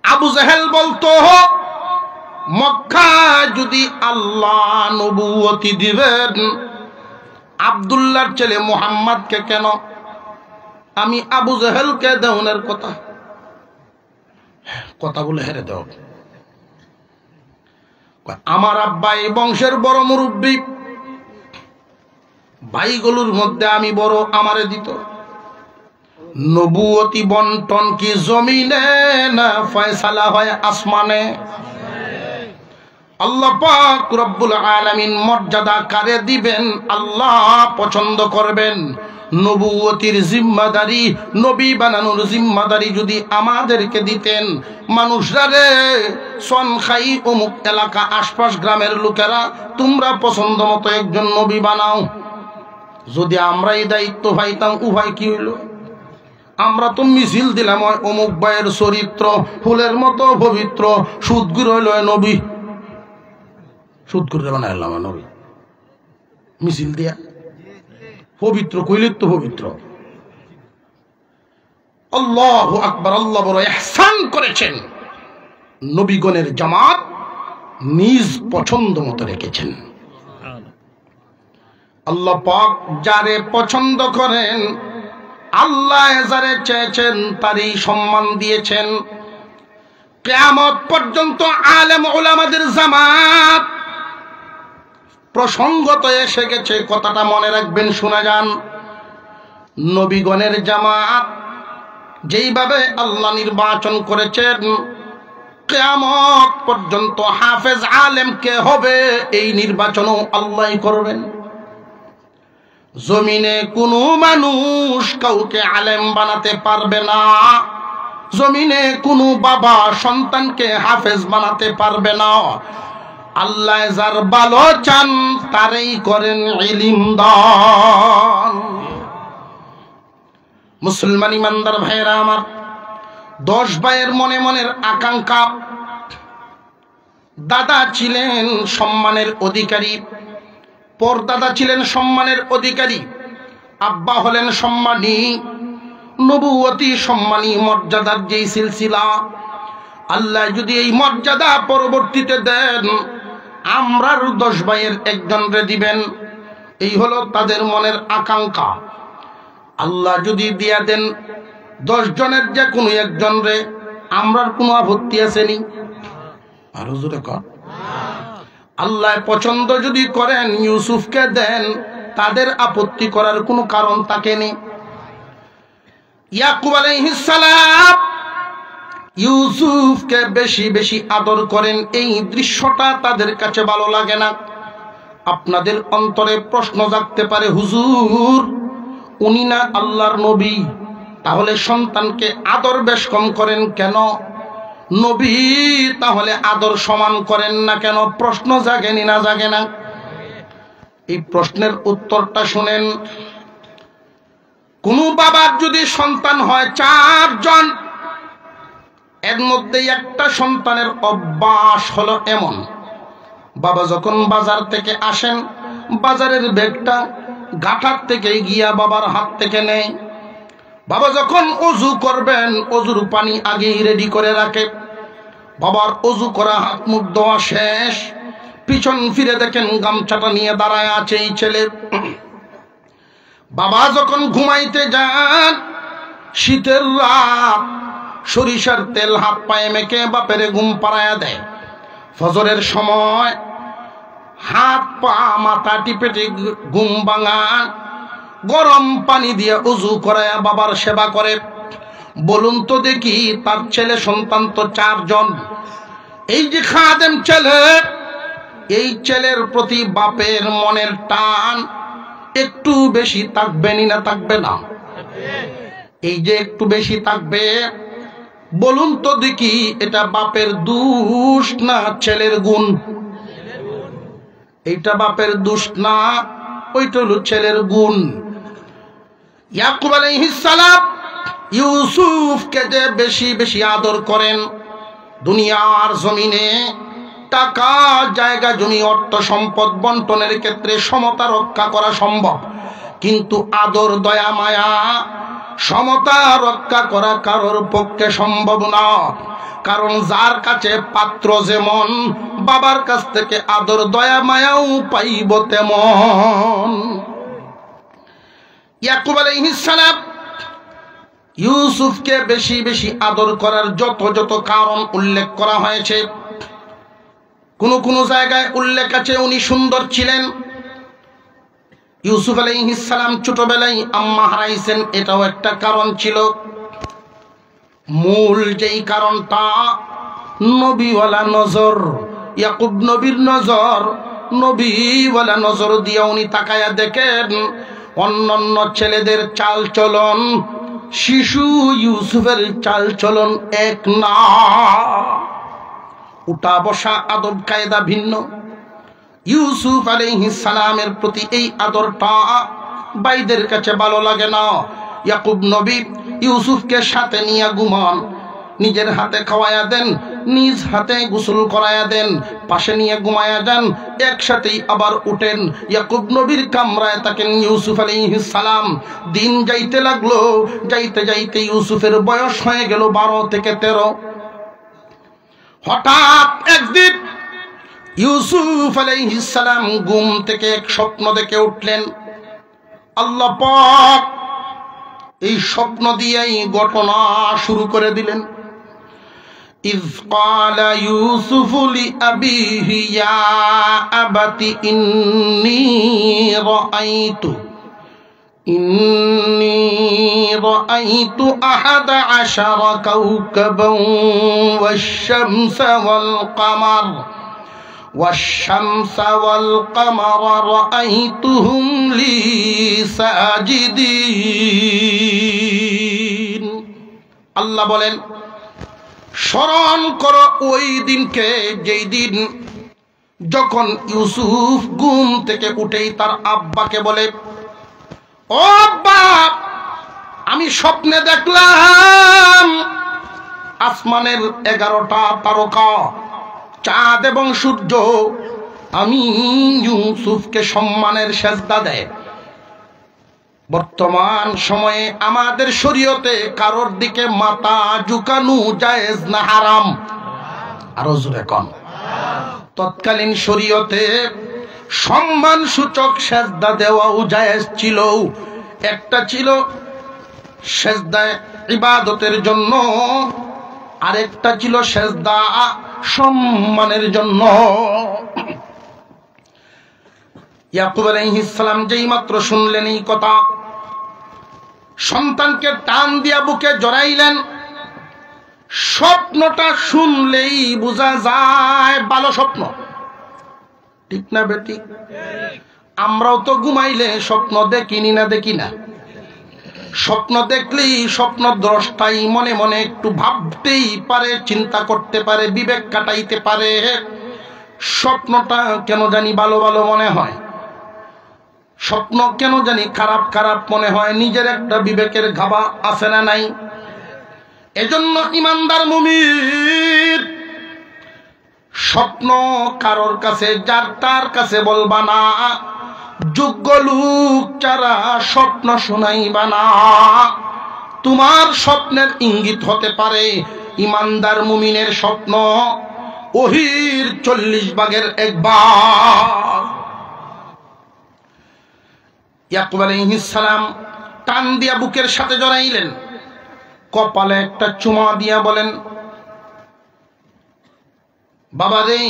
আবু জাহেল বলতো, মক্কা যদি আল্লাহ নবুয়তি দিবেন, আব্দুল্লাহর ছেলে মুহাম্মদকে কেন? আমি আবু জাহেলকে দেওয়ার কথা বলে হেরে দেও। আমার আব্বা এই বংশের বড় মুরব্বী, ভাইগুলোর মধ্যে আমি বড়, আমারে দিত। নবুয়তি বন্টন কি জমিনে না ফয়সালা হয় আসমানে? আল্লাহ পাক রব্বুল আলামিন মর্যাদা কারে দিবেন আল্লাহ পছন্দ করবেন। নবুয়তির জিম্মাদারি, নবী বানানোর জিম্মাদারি যদি আমাদেরকে দিতেন, মানুষরা রে সনখাই অমুক এলাকা আশপাশ গ্রামের লোকেরা তোমরা পছন্দ মতো একজন নবী বানাও, যদি আমরা এই দায়িত্ব পাইতাম, উভয় কি হইল? আমরা তো মিছিল দিলাম অমুক ভাইয়ের চরিত্র ফুলের মতো পবিত্র, সুদগুর হইল নবী, সুদগুর বানাইলাম নবী, মিছিল দিয়া পবিত্র কইলে তো পবিত্র। আল্লাহু আকবার, আল্লাহ বড় ইহসান করেছেন, নবীগণের জামাত নিজ পছন্দ মতো রেখেছেন। আল্লাহ পাক যারে পছন্দ করেন, আল্লাহ যারে চেয়েছেন তারই সম্মান দিয়েছেন। কিয়ামত পর্যন্ত আলেম উলামাদের জামাত প্রসঙ্গত এসে গেছে, কথাটা মনে রাখবেন, শোনা যান। নবীগণের জামাত যেইভাবে আল্লাহ নির্বাচন করেছেন, কিয়ামত পর্যন্ত হাফেজ আলেম কে হবে এই নির্বাচনও আল্লাহই করবেন। জমিনে কোনো মানুষ কাউকে আলেম বানাতে পারবে না, জমিনে কোনো বাবা সন্তানকে হাফেজ বানাতে পারবে না। আল্লাহ যার ভালো চান তারই করেন ইলম দান। মুসলমান ইমানদার ভাইরা আমার, 10 ভাইয়ের মনে মনের আকাঙ্ক্ষা, দাদা ছিলেন সম্মানের অধিকারী, পরদাদা ছিলেন সম্মানের অধিকারী, আব্বা হলেন সম্মানী, নবুয়তি সম্মানী মর্যাদার যেই সিলসিলা, আল্লাহ যদি এই মর্যাদা পরবর্তীতে দেন, আমরার 10 ভাইয়ের একজনরে দিবেন, এই হলো তাদের মনের আকাঙ্ক্ষা। আল্লাহ যদি দিয়া দেন 10 জনের যে কোনো একজনরে, আমরার কোনো আপত্তি আসেনি? আরো জোরে কর। আল্লাহ পছন্দ যদি করেন ইউসুফকে দেন, তাদের আপত্তি করার কোনো কারণ থাকেনি। ইয়াকুব আলাইহিস সালাম ইউসুফকে বেশি বেশি আদর করেন, এই দৃশ্যটা তাদের কাছে ভালো লাগে না। আপনাদের অন্তরে প্রশ্ন জাগতে পারে, হুজুর উনি না আল্লাহর নবী, তাহলে সন্তানকে আদর বেশ কম করেন কেন? নবী তাহলে আদর সমান করেন না কেন? প্রশ্ন জাগেনি না জাগে না? এই প্রশ্নের উত্তরটা শুনেন। কোন বাবার যদি সন্তান হয় 4 জন, এর মধ্যে একটা সন্তানের অভ্যাস হলো এমন, বাবা যখন বাজার থেকে আসেন, বাজারের ব্যাগটা ঘাটার থেকে গিয়া বাবার হাত থেকে নেয়। বাবা যখন ওযু করবেন, ওযুর পানি আগেই রেডি করে রাখে। বাবার ওযু করা, হাত মুখ ধোয়া শেষ, পিছন ফিরে দেখেন গামছাটা নিয়ে দাঁড়ায় আছে এই ছেলে। বাবা যখন ঘুমাইতে যান, শীতের রাত, সরিষার তেল হাত পায়ে মেখে বাপের ঘুম পাড়ায়া দেয়। ফজরের সময় হাত পা মাথা টিপে ঘুম ভাঙান, গরম পানি দিয়ে ওযু করায়া বাবার সেবা করে। বলুন তো দেখি, তার ছেলে সন্তান তো 4 জন, এই যে খাদেম ছেলে, এই ছেলের প্রতি বাপের মনের টান একটু বেশি থাকবেনি না থাকবে না? এই যে একটু বেশি থাকবে, বলুন তো দেখি এটা বাপের দোষ না ছেলের গুণ? এইটা বাপের দোষ না, ওইটা হলো ছেলের গুণ। ইয়াকুব আলাইহিস সালাম ইউসুফকে যে বেশি বেশি আদর করেন, দুনিয়ার জমিনে টাকা, জায়গা, জমি, অর্থ সম্পদ বন্টনের ক্ষেত্রে সমতা রক্ষা করা সম্ভব, কিন্তু আদর, দয়া, মায়া সমতা রক্ষা করা কারোর পক্ষে সম্ভব না, কারণ যার কাছে পাত্র যেমন বাবার কাছ থেকে আদর দয়া মায়াও পাইব তেমন। ইয়াকুব আলাইহিস সালাম ইউসুফকে বেশি বেশি আদর করার যত যত কারণ উল্লেখ করা হয়েছে, কোন জায়গায় উল্লেখ আছে উনি সুন্দর ছিলেন। ইউসুফ আলাইহিস সালাম ছোটবেলায় আম্মা হারাইছেন, এটাও একটা কারণ ছিল। মূল যেই কারণটা নবীওয়ালা নজর, ইয়াকুব নবীর নজর, নবীওয়ালা নজর দিয়ে উনি তাকায়া দেখেন অন্যান্য ছেলেদের চাল চলন শিশু ইউসুফের চাল চলন এক না। উঠা বসা আদব কায়দা ভিন্ন। ইউসুফ আলাইহিস সালামের প্রতি এই আদরটা ভাইদের কাছে ভালো লাগে না। ইয়াকুব নবী ইউসুফকে সাথে নিয়ে ঘুমান, নিজের হাতে খাওয়ায়া দেন, নিজ হাতে গোসল করায়া দেন, পাশে নিয়ে ঘুমায়া যান, একসাথেই আবার উঠেন। ইয়াকুব নবীর কামরায় থাকেন ইউসুফ আলাইহিস সালাম। দিন যাইতে লাগলো, যাইতে যাইতে ইউসুফের বয়স হয়ে গেল 12 থেকে 13। হঠাৎ একদিন ইউসুফ আলাইহিস সালাম ঘুম থেকে এক স্বপ্ন দেখে উঠলেন। আল্লাহ পাক এই স্বপ্ন দিয়েই ঘটনা শুরু করে দিলেন। ইয ক্বালা ইউসুফু লিআবিহি ইয়া আবাতি ইন্নী রাআইতু আহাদা আশারা কাওকাবান ওয়াশ-শামসা ওয়াল কামার রাআইতুহুম লি সাজিদিন। আল্লাহ বলেন, স্মরণ করো ওই দিনকে, যেই দিন যখন ইউসুফ ঘুম থেকে উঠেই তার আব্বাকে বলে, ও আব্বা, আমি স্বপ্নে দেখলাম আসমানের 11টা তারকা, চাঁদ এবং সূর্য আমি ইউসুফকে সম্মানের সেজদা দেয়। বর্তমান সময়ে আমাদের শরীয়তে কারোর দিকে মাথা ঝুঁকানো জায়েজ না হারাম? আরো জোরে কোন। তৎকালীন শরীয়তে সম্মান সূচক সেজদা দেওয়াও জায়েজ ছিল। একটা ছিল সেজদা ইবাদতের জন্য, আরেকটা ছিল সেজদা সম্মানের জন্য। ইয়াকুব আলাইহিস সালাম যেই মাত্র শুনলেন এই কথা, সন্তানকে টান দিয়া বুকে জড়াইলেন। স্বপ্নটা শুনলেই বোঝা যায় ভালো স্বপ্ন, ঠিক না বেটি? আমরাও তো ঘুমাইলে স্বপ্ন দেখিনি না, দেখি না? স্বপ্ন দেখলেই স্বপ্ন দ্রষ্টাই মনে মনে একটু ভাবতেই পারে, চিন্তা করতে পারে, বিবেক কাটাইতে পারে। স্বপ্নটা কেন জানি ভালো ভালো মনে হয়, স্বপ্ন কেন জানি খারাপ খারাপ মনে হয়। নিজের একটা বিবেকের গাভা আছে না নাই? এজন্য ইমানদার মুমিন স্বপ্ন কারোর কাছে যার তার কাছে বলবা না, যোগ্য লোক যারা স্বপ্ন শোনাইবা না। তোমার স্বপ্নের ইঙ্গিত হতে পারে ইমানদার মুমিনের স্বপ্ন ওহীর 40 ভাগের 1 ভাগ। ইয়াকুব আলাইহিস সালাম টান দিয়া বুকের সাথে জড়াইলেন, কপালে একটা চুমা দিয়া বলেন, বাবা রে,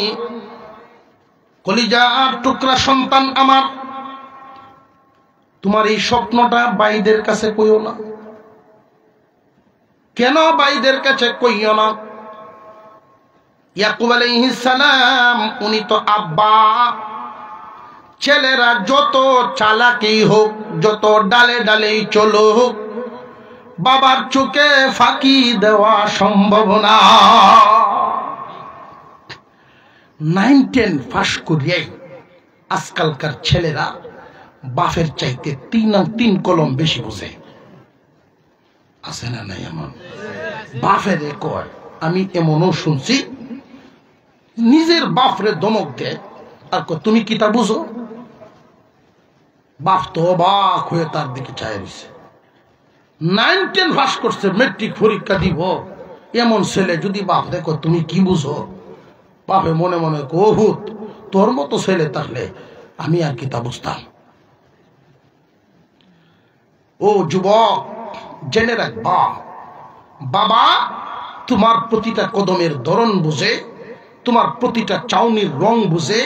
কলিজার টুকরা সন্তান আমার, তোমার এই স্বপ্নটা ভাইদের কাছে কইও না। কেন ভাইদের কাছে কইও না? ইয়াকুব আলাইহিস সালাম উনি তো আব্বা। ছেলেরা যত চালাকি হোক, যত ডালে ডালেই চলুক, বাবার চোখে ফাঁকি দেওয়া সম্ভব না। 9-10 পাস করিয়ে আজকালকার ছেলেরা বাপের চাইতে 3 কলম বেশি বোঝে, আছে না নাই? এমন বাপের কয়, আমি এমনও শুনছি নিজের বাপরে ধমক দেয় আর তুমি কি তা বুঝো? বাপ তো অবাক হয়ে তার দিকে চায় রয়েছে। 9, 10 পাস করছে, মেট্রিক পরীক্ষা দিব, এমন ছেলে যদি বাপ দেখো তুমি কি বুঝো? বাপে মনে মনে কহুত তোর মতো ছেলে থাকলে আমি আর কি তা বুঝতাম। ও যুবক, জেনে রাখবা, বাবা তোমার প্রতিটা কদমের ধরন বুঝে, তোমার প্রতিটা চাউনির রং বুঝে,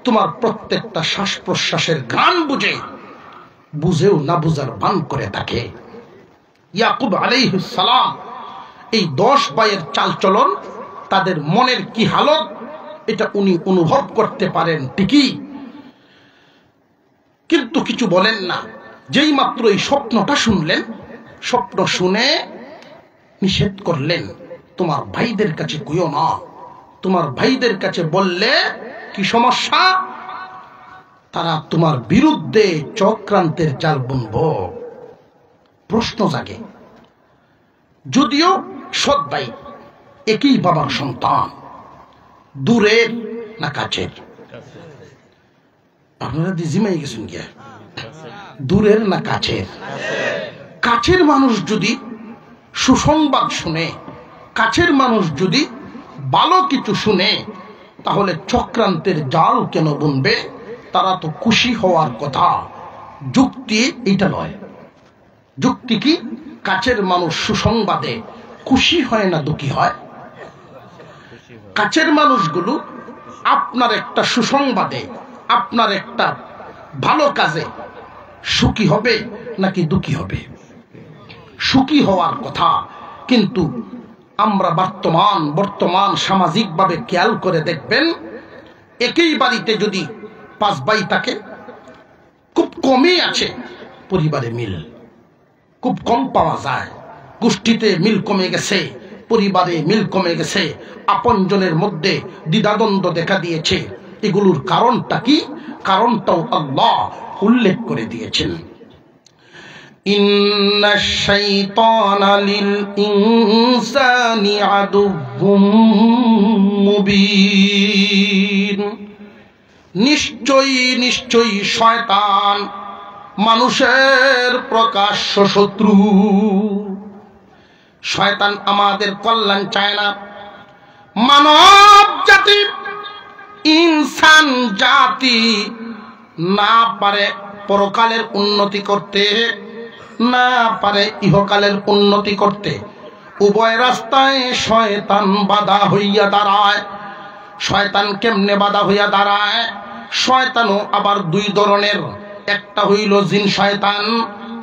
তোমার প্রত্যেকটা শ্বাস প্রশ্বাসের গান বুঝে, বুঝেও না বুঝার ভান করে থাকে। ইয়াকুব আলাইহিস সালাম এই 10 ভাইয়ের চালচলন, তাদের মনের কি হালত, এটা উনি অনুভব করতে পারেন ঠিকই, কিন্তু কিছু বলেন না। যেই মাত্র এই স্বপ্নটা শুনলেন, স্বপ্ন শুনে নিষেধ করলেন, তোমার ভাইদের কাছে কইও না, তোমার ভাইদের কাছে বললে কি সমস্যা, তারা তোমার বিরুদ্ধে চক্রান্তের জাল বুনব। প্রশ্ন জাগে, যদিও সৎ ভাই, একই বাবার সন্তান, দূরের না কাছের? আপনারা দিজিমাই গেছেন গিয়া, দূরের না কাছের? কাছের মানুষ যদি সুসংবাদ শুনে, কাছের মানুষ যদি ভালো কিছু শুনে, তাহলে চক্রান্তের জাল কেন বুনবে? তারা তো খুশি হওয়ার কথা। যুক্তি এটা নয়। যুক্তি কি? কাছের মানুষ সুসংবাদে খুশি হয় না দুঃখী হয়? কাছের মানুষগুলো আপনার একটা সুসংবাদে, আপনার একটা ভালো কাজে সুখী হবে নাকি দুঃখী হবে? সুখী হওয়ার কথা। কিন্তু আমরা বর্তমান সামাজিকভাবে খেয়াল করে দেখবেন, একই বাড়িতে যদি 5 ভাই থাকে, খুব কমই আছে পরিবারে মিল, খুব কম পাওয়া যায়। গোষ্ঠীতে মিল কমে গেছে, পরিবারে মিল কমে গেছে, আপনজনের মধ্যে দ্বিধাদ্বন্দ্ব দেখা দিয়েছে। এগুলোর কারণটা কি? কারণটাও আল্লাহ উল্লেখ করে দিয়েছেন। ইন্নাশ শাইতানা লিল ইনসানি আদুউম মুবিন। নিশ্চয়ই শয়তান মানুষের প্রকাশ্য শত্রু। শয়তান আমাদের কল্যাণ চায় না। মানব জাতি, ইনসান জাতি না পারে পরকালের উন্নতি করতে, না পারে ইহকালের উন্নতি করতে। উভয় রাস্তায় শয়তান বাধা হইয়া দাঁড়ায়। শয়তান কেমনে বাধা হইয়া দাঁড়ায়? শয়তানও আবার 2 ধরনের, একটা হইল জিন শয়তান,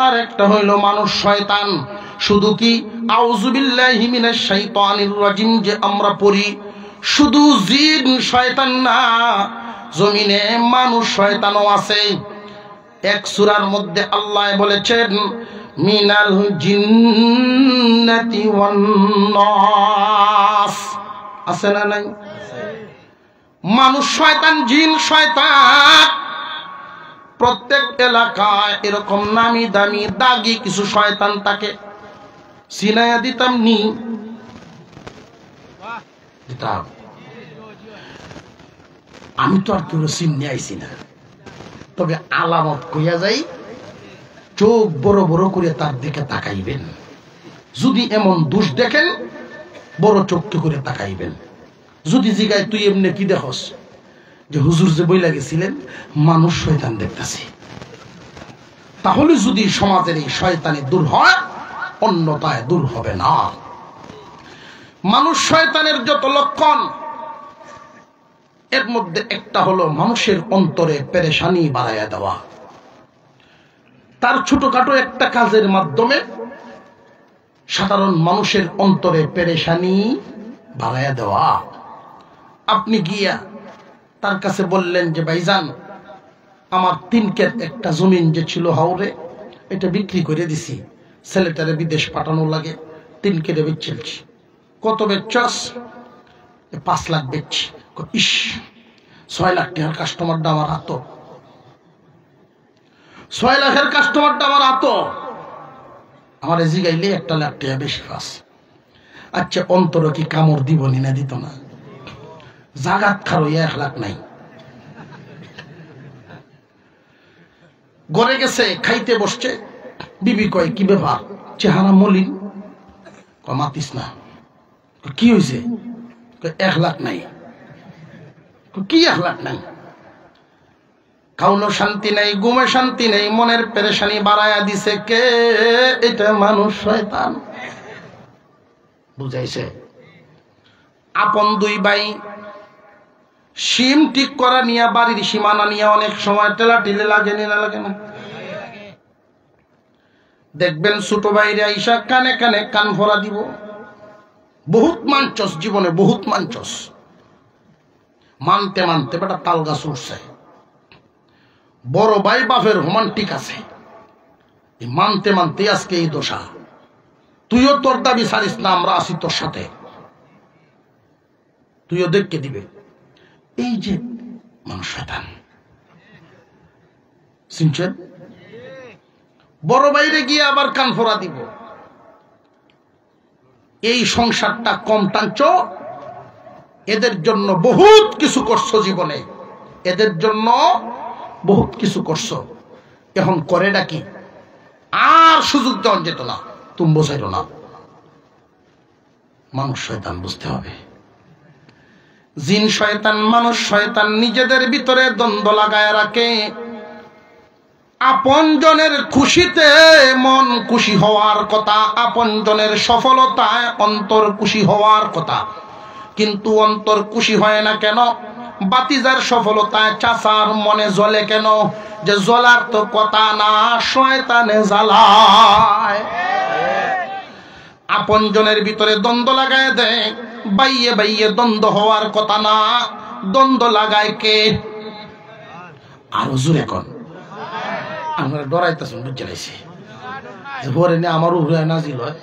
আর একটা হইল মানুষ শয়তান। শুধু কি আউযু বিল্লাহি মিনাশ শাইতানির রাজিম যে আমরা পড়ি, শুধু জিন শয়তান না, জমিনে মানুষ শয়তানও আছে। এক সূরার মধ্যে আল্লাহ বলেছেন, মিনাল জিন্নাতি ওয়ান নাস। আছে না নাই? মানুষ শয়তান, জিন শয়তান। প্রত্যেক এলাকায় এরকম নামি দামি দাগি কিছু শয়তান থাকে। সিনায়া দিতাম নি? দিতাম। আমি তো আর কেউ চিনে আইছি না, তবে আলামত কইয়া যাই, চোখ বড় বড় করে তার দিকে তাকাইবেন। যদি এমন দোষ দেখেন, বড় চোখকে করে তাকাইবেন। যদি জিগায় তুই এমনি কি দেখস, যে হুজুর যে বইলা গেছিলেন মানুষ শয়তান দেখতেছি, তাহলে যদি সমাজের এই শয়তানি দূর হয়, অন্যতায় দূর হবে না। মানুষ শয়তানের যত লক্ষণ, এর মধ্যে একটা হলো মানুষের অন্তরে পেরেশানি বাড়াইয়া দেওয়া। তার ছোটখাটো একটা কাজের মাধ্যমে সাধারণ মানুষের অন্তরে পেরেশানি বাড়াইয়া দেওয়া। আপনি গিয়া তার কাছে বললেন যে ভাইজান, আমার 3 ক্ষেত একটা জমিন যে ছিল হাওরে, এটা বিক্রি করে দিছি, ছেলেটারে বিদেশ পাঠানো লাগে, 3 ক্ষেতে বেচছি। কত বেচছস? 5 লাখ বেচছি। ইস, 6 লাখ টাকার কাস্টমারটা আমার হাত, 6 লাখের কাস্টমারটা আমার হাত। আমার জিগাইলে 1 লাখ টাকা বেশি পাস। আচ্ছা, অন্তর কি কামড় দিব না? দিত না। জাগাত খারো 1 লাখ নাই। ঘরে গেছে, খাইতে বসছে, বিবি কয় কি ব্যাপার? চেহারা মলিন। মাতিস না। কি হয়েছে? 1 লাখ নাই। কি 1 লাখ নাই? খাওনো শান্তি নাই, ঘুমে শান্তি নেই, মনের পেরেশানি বাড়ায়া দিছে কে? এটা মানুষ, শয়তান। বুঝাইছে? আপন 2 ভাই সিম ঠিক করা নিয়ে বাড়ির সীমানা নিয়ে অনেক সময় টেলাটিলে লাগে না লাগে না? দেখবেন ছোট ভাইরা আইসা কানে কানে কান ভরা দিব। বহুত মানচস, জীবনে বহুত মানচস। মানতে মানতে বেটা তাল গাছ উঠছে। বড় ভাই বাপের সমান ঠিক আছে, মানতে মানতে আজকে এই দশা। তুইও তোর দাবি ছাড়িস না, আমরা আছি তোর সাথে, তুইও দেখকে দিবে। এই যে মানুষ শয়তান, শুনছেন? বড় বাইরে গিয়ে আবার কান ফোড়া দিব। এই সংসারটা কম টানছ, এদের জন্য বহুত কিছু করছো জীবনে, এদের জন্য বহুত কিছু করছো। এখন করে ডাকি আর সুযোগ দেওয়া যেত না, তুমি বোঝাইল না। মানুষ শয়তান, বুঝতে হবে। জিন শয়তান, মানুষ শয়তান নিজেদের ভিতরে দ্বন্দ্ব লাগায় রাখে। আপনজনের খুশিতে মন খুশি হওয়ার কথা, আপনজনের সফলতায় অন্তর খুশি হওয়ার কথা, কিন্তু অন্তর খুশি হয় না কেন? বাতিজার সফলতায় চাচার মনে জ্বলে কেন? যে জ্বলার তো কথা না, শয়তানে জ্বালায়। আপনজনের ভিতরে দ্বন্দ্ব লাগায় দেয়, বাইয়ে বাইয়ে দ্বন্দ্ব হওয়ার কথা না, দ্বন্দ্ব লাগায় কে? আরো জোরে কোন। আমরা ডরাইতেছেন, বুঝতে পারছি ভরে নে আমার উপরে নাজিল হয়।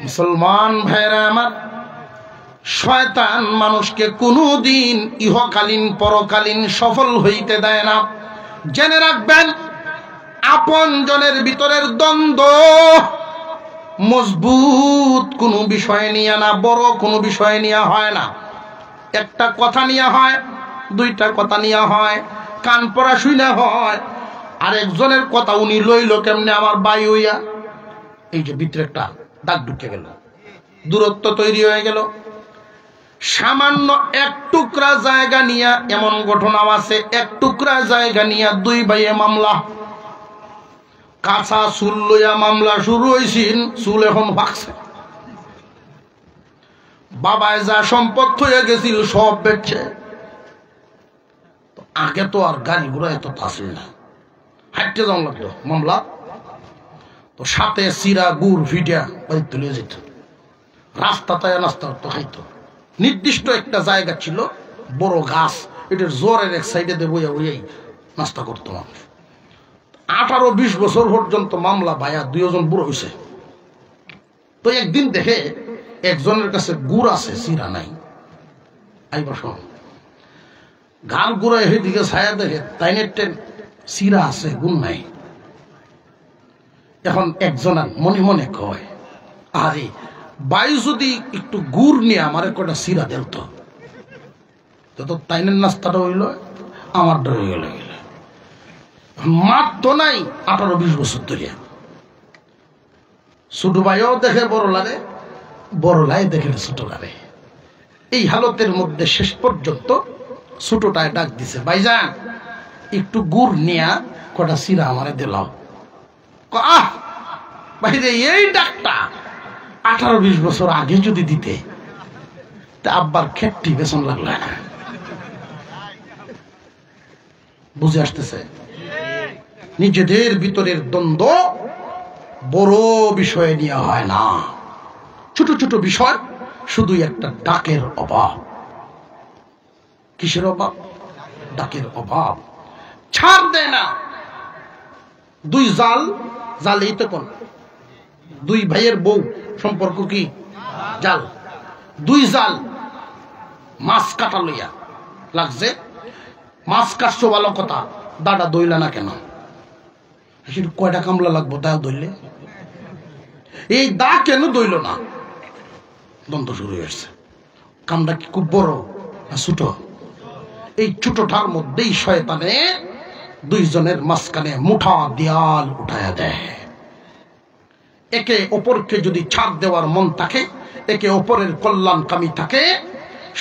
মুসলমান ভাইরা আমার, শয়তান মানুষকে কোনদিন ইহকালীন পরকালীন সফল হইতে দেয় না। জেনে রাখবেন, আপন জনের ভিতরের দ্বন্দ্ব মজবুত কোনো বিষয় নিয়ে না, বড় কোনো বিষয় নিয়ে হয় না। একটা কথা নিয়ে হয়, 2টা কথা নিয়ে হয়, কান পড়া শুইনা হয়। আরেকজনের কথা উনি লইল কেমনে? আমার বাই হইয়া। এই যে ভিতরে একটা দাগ ঢুকে গেল, দূরত্ব তৈরি হয়ে গেল। সামান্য 1 টুকরা জায়গা নিয়ে এমন ঘটনা আছে, 1 টুকরা জায়গা নিয়ে 2 ভাইয়ে মামলা। কাঁচা চুল লইয়া মামলা শুরু হয়েছিল, চুল এখন ভাগছে। বাবায় যা সম্পদ হয়ে গেছিল সব বেচছে। আগে তো আর গাড়ি ঘোড়া এত আসল না, হাঁটতে যাওয়া লাগতো মামলা। তো সাথে চিরা গুড় ভিডিয়া বাড়িতে তুলে যেত, রাস্তাতে নাস্তা তো খাইতো। নির্দিষ্ট একটা জায়গা ছিল, বড় গাছ, এটার জোরের এক সাইডে বইয়া বইয়াই নাস্তা করতো মানুষ। 18-20 বছর পর্যন্ত মামলা ভাইয়া 2 জন বুড়ো হয়েছে। তো একদিন দেখে একজনের কাছে গুড় আছে, চিরা নাই। আইবার সব গাল গুড়ায় দিকে ছায়া দেখে, তাই চিরা আছে, গুড় নাই। এখন একজন মনে মনে কয়, আরে বাই যদি একটু গুড় নিয়ে আমার কটা চিরা দিল তো তাইনের নাস্তাটা হইল, আমার ডরে গেল। মাত তো নাই 18-20 বছর ধরে। ছোট ভাইও দেখে বড় লাগে, বড় লাই দেখে ছোট লাগে। এই হালতের মধ্যে শেষ পর্যন্ত ছোটটায় ডাক দিছে, ভাইজান একটু গুড় নিয়া কটা চিরা আমারে দিলাম। আহ বাইরে, এই ডাকটা 18-20 বছর আগে যদি দিতে, তা আব্বার খেটটি বেতন লাগলো না। বুঝে আসতেছে? নিজেদের ভিতরের দ্বন্দ্ব বড় বিষয়ে নিয়ে হয় না, ছোট ছোট বিষয়। শুধু একটা ডাকের অভাব। কিসের অভাব? ডাকের অভাব। ছাড় দেয় না। 2 জালেই তো কোন 2 ভাইয়ের বউ সম্পর্ক কি? জাল। 2 জাল মাছ কাটা লইয়া লাগছে। মাছ কাটছো ভালো কথা, দাদা দইলা না কেন? কয়টা কামলা লাগবো দা দইলে? এই দা কেন দইল না? দ্বন্দ্ব শুরু হয়েছে। কামটা কি খুব বড় না ছোট? এই ছোটটার মধ্যেই শয়তানে 2 জনের মাঝখানে মুঠা দেয়াল উঠায়া দেয়। একে অপরকে যদি ছাড় দেওয়ার মন থাকে, একে অপরের কল্যাণকামী থাকে,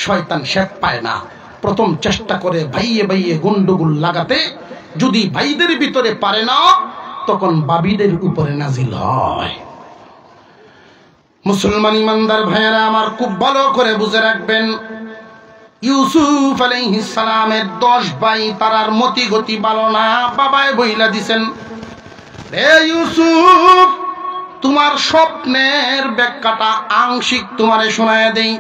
শয়তান শেষ পায় না। প্রথম চেষ্টা করে ভাইয়ে ভাইয়ে গন্ডগোল লাগাতে, যদি ভাইদের ভিতরে পারে না, তখন বাবিদের উপরে নাজিল হয়। মুসলমান ইমানদার ভাইয়েরা আমার, খুব ভালো করে বুঝে রাখবেন, ইউসুফ আলাইহিস সালামের 10 ভাই, তারার মতি গতি ভালো না। বাবায় বইলা দিছেন, রে ইউসুফ, তোমার স্বপ্নের ব্যাখ্যাটা আংশিক তোমারে শোনায় দেই।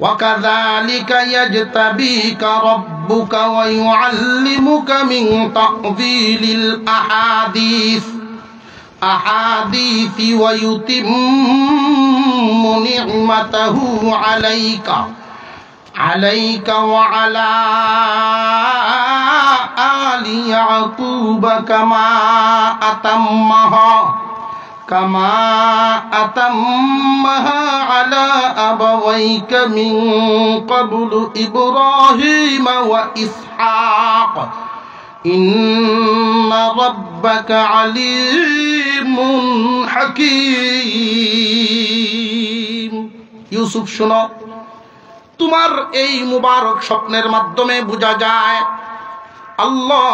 وَكَذَلِكَ يَجْتَبِيكَ رَبُّكَ وَيُعَلِّمُكَ مِن تَأْوِيلِ الْأَحَادِيثِ وَيُتِمُّ نِعْمَتَهُ عَلَيْكَ وَعَلَى آلِ يَعْقُوبَ كَمَا أتمها على أبويك من قبل إبراهيم وإسحاق إن ربك عليم حكيم। ইউসুফ শোনো, তোমার এই মুবারক স্বপ্নের মাধ্যমে বোঝা যায় আল্লাহ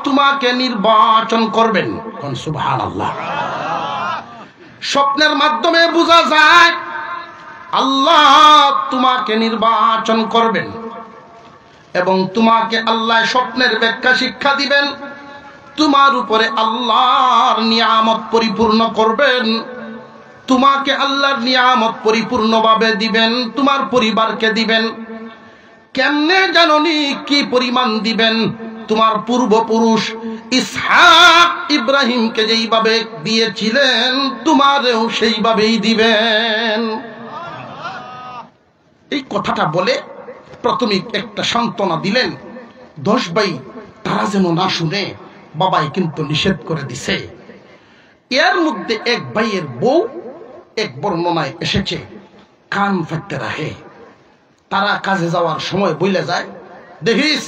তোমাকে নির্বাচন করবেন। কোন সুবহানাল্লাহ। স্বপ্নের মাধ্যমে বোঝা যায় আল্লাহ তোমাকে নির্বাচন করবেন এবং তোমাকে আল্লাহ স্বপ্নের ব্যাখ্যা শিক্ষা দিবেন। তোমার উপরে আল্লাহর নিয়ামত পরিপূর্ণ করবেন, তোমাকে আল্লাহর নিয়ামত পরিপূর্ণভাবে দিবেন, তোমার পরিবারকে দিবেন। কেমনে জাননি কি পরিমাণ দিবেন? তোমার পূর্বপুরুষ ইসহাক ইব্রাহিমকে যেইভাবে দিয়েছিলেন তোমারেও সেইভাবেই দিবেন। এই কথাটা বলে প্রাথমিক একটা সান্ত্বনা দিলেন। 10 ভাই তারা যেন না শুনে, বাবাই কিন্তু নিষেধ করে দিছে। এর মধ্যে এক ভাইয়ের বউ, এক বর্ণনায় এসেছে, কান ফাটতে রাখে। তারা কাজে যাওয়ার সময় বইলে যায়, দেখিস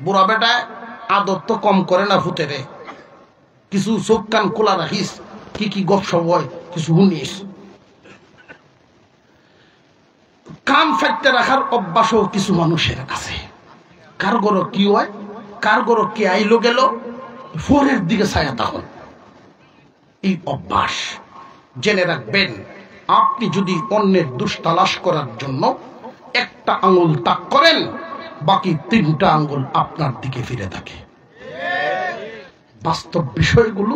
বুড়া বেটা আদর তো কম করে না ফুতেরে, কিছু চোখ কান খোলা রাখিস, কি কি গপসপ হয় কিছু শুনিস। কান ফাটতে রাখার অভ্যাসও কিছু মানুষের আছে। কার গর কি হয়, কার গর কে আইলো গেল, ফোরের দিকে ছায়া তখন। এই অভ্যাস জেনে রাখবেন, আপনি যদি অন্যের দোষ তালাশ করার জন্য একটা আঙুল তাক করেন, বাকি 3টা আঙ্গুল আপনার দিকে ফিরে থাকে। বাস্তব বিষয়গুলো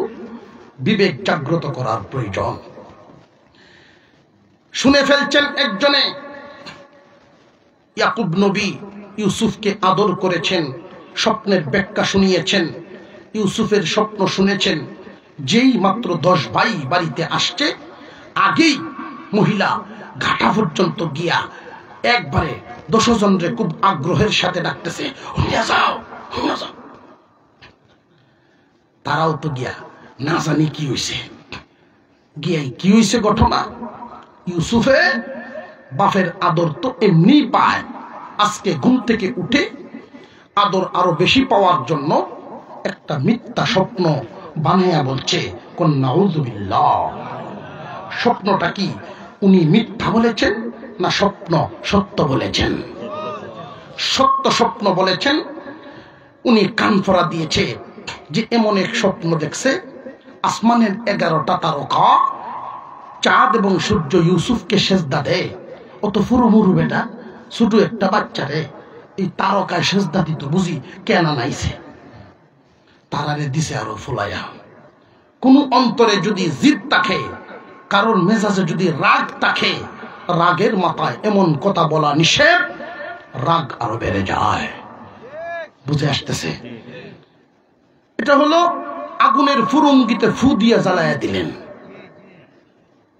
বিবেক জাগ্রত করার প্রয়োজন। শুনে ফেলছেন একজনে, ইয়াকুব নবী ইউসুফকে আদর করেছেন, স্বপ্নের ব্যাখ্যা শুনিয়েছেন, ইউসুফের স্বপ্ন শুনেছেন। যেই মাত্র 10 ভাই বাড়িতে আসছে, আগেই মহিলা ঘাটা পর্যন্ত গিয়া একবারে 10 জনরে খুব আগ্রহের সাথে ডাকতেছে, হুনিয়া যাও, হুনিয়া যাও। তারাও তো গিয়া না জানি কি হয়েছে, গিয়াই কি হয়েছে ঘটনা। ইউসুফে বাপের আদর তো এমনি পায়, আজকে ঘুম থেকে উঠে আদর আরো বেশি পাওয়ার জন্য একটা মিথ্যা স্বপ্ন বানায়া বলছে, কোন নাউযুবিল্লাহ। স্বপ্নটা কি উনি মিথ্যা বলেছেন না স্বপ্ন সত্য বলেছেন? সত্য স্বপ্ন বলেছেন। উনি কান ফোড়া দিয়েছে যে এমন এক স্বপ্ন দেখছে, আসমানের 11টা তারকা, চাঁদ এবং সূর্য ইউসুফকে সেজদা দেয়। অত ফুরুমুরু বেটা, ছোট একটা বাচ্চারে এই তারকায় সেজদা দিত, বুঝি কেন নাইছে। তারারে দিছে আরো ফুলাইয়া। কোন অন্তরে যদি জিদ থাকে, কারোর মেজাজে যদি রাগ থাকে, রাগের মাথায় এমন কথা বলা নিষেধ, রাগ আরো বেড়ে যায়। বুঝে আসতেছে? এটা হলো আগুনের ফুরুঙ্গিতে ফু দিয়া জ্বালায়া দিলেন,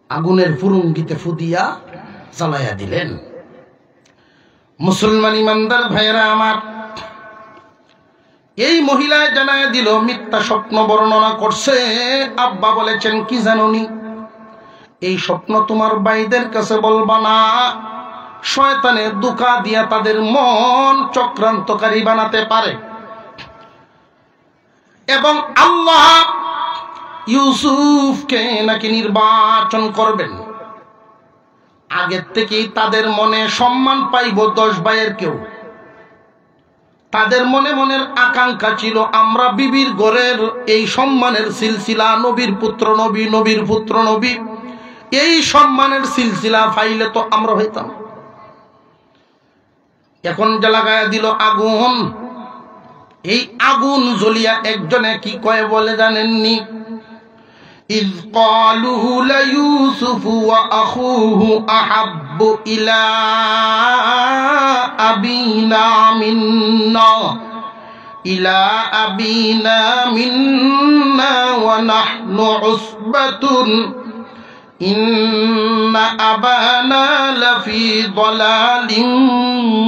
আগুনের ফুরুঙ্গিতে ফু দিয়া জ্বালায়া দিলেন। মুসলমান ইমানদার ভাইয়েরা আমার, এই মহিলায় জানায় দিল মিথ্যা স্বপ্ন বর্ণনা করছে। আব্বা বলেছেন কি জানোনি, এই স্বপ্ন তোমার ভাইদের কাছে বলবা না, শয়তানের ধোঁকা দিয়া তাদের মন চক্রান্তকারী বানাতে পারে। এবং আল্লাহ ইউসুফকে নাকি নির্বাচন করবেন। আগের থেকেই তাদের মনে সম্মান পাইব 10 ভাইয়ের কেউ। তাদের মনে মনের আকাঙ্ক্ষা ছিল আমরা বিবির ঘরের এই সম্মানের সিলসিলা, নবীর পুত্র নবী, নবীর পুত্র নবী, এই সম্মানের সিলসিলা ফাইলে তো আমরা হইতাম। এখন যে লাগায়া দিল আগুন, এই আগুন জ্বলিয়া একজনে কি কয় বলে জানেননি? إذ قالوا ليوسف وأخوه أحب إلى أبينا منا ونحن عصبة إن أبانا لفي ضلال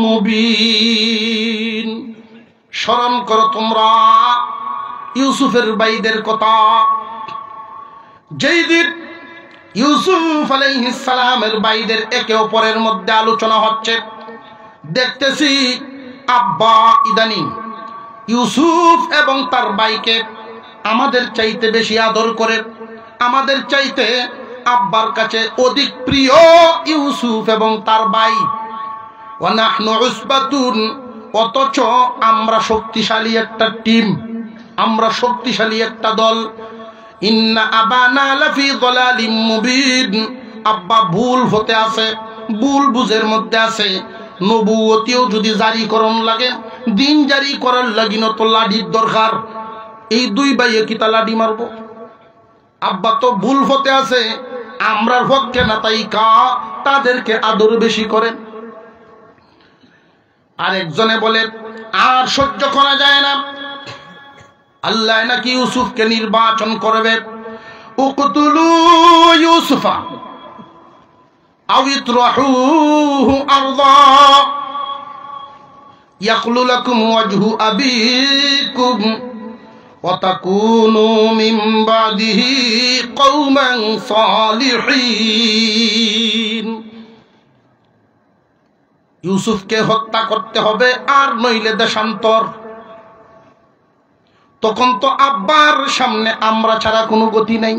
مبين। স্মরণ করো তোমরা ইউসুফের ভাইদের কথা। যেই দিন ইউসুফ আলাইহিস সালামের ভাইদের একে অপরের মধ্যে আলোচনা হচ্ছে, দেখতেছি আব্বা ইদানিং ইউসুফ এবং তার ভাইকে আমাদের চাইতে বেশি আদর করে, আমাদের চাইতে আব্বার কাছে অধিক প্রিয় ইউসুফ এবং তার ভাই। ওয়া নাহনু উসবাতুন, অথচ আমরা শক্তিশালী একটা টিম, আমরা শক্তিশালী একটা দল। ইন্না আবানা লাফি দালালিম মুবিন, আব্বা ভুল হতে আছে, ভুল বুঝের মধ্যে আছে। নবুয়তিও যদি জারি করন লাগে, দিন জারি করার লাগিন তো লাঠির দরকার। এই 2 ভাইয়ে কি তা লাঠি মারবো? আব্বা তো ভুল হতে আছে, আমরার পক্ষে না তাই কা তাদেরকে আদর বেশি করেন। আরেকজনে বলে আর সহ্য করা যায় না, আল্লাহ নাকি ইউসুফকে নির্বাচন করবে। উকতুলু ইউসুফা আও ইতরাহুহু আরদা ইয়াকলু লাকুম ওয়াজহু আবিকুম ওয়া তাকুনু মিন বাদিহি কওমান সালিহিন। ইউসুফকে হত্যা করতে হবে, আর নইলে দেশান্তর। তখন তো আব্বার সামনে আমরা ছাড়া কোনো গতি নাই।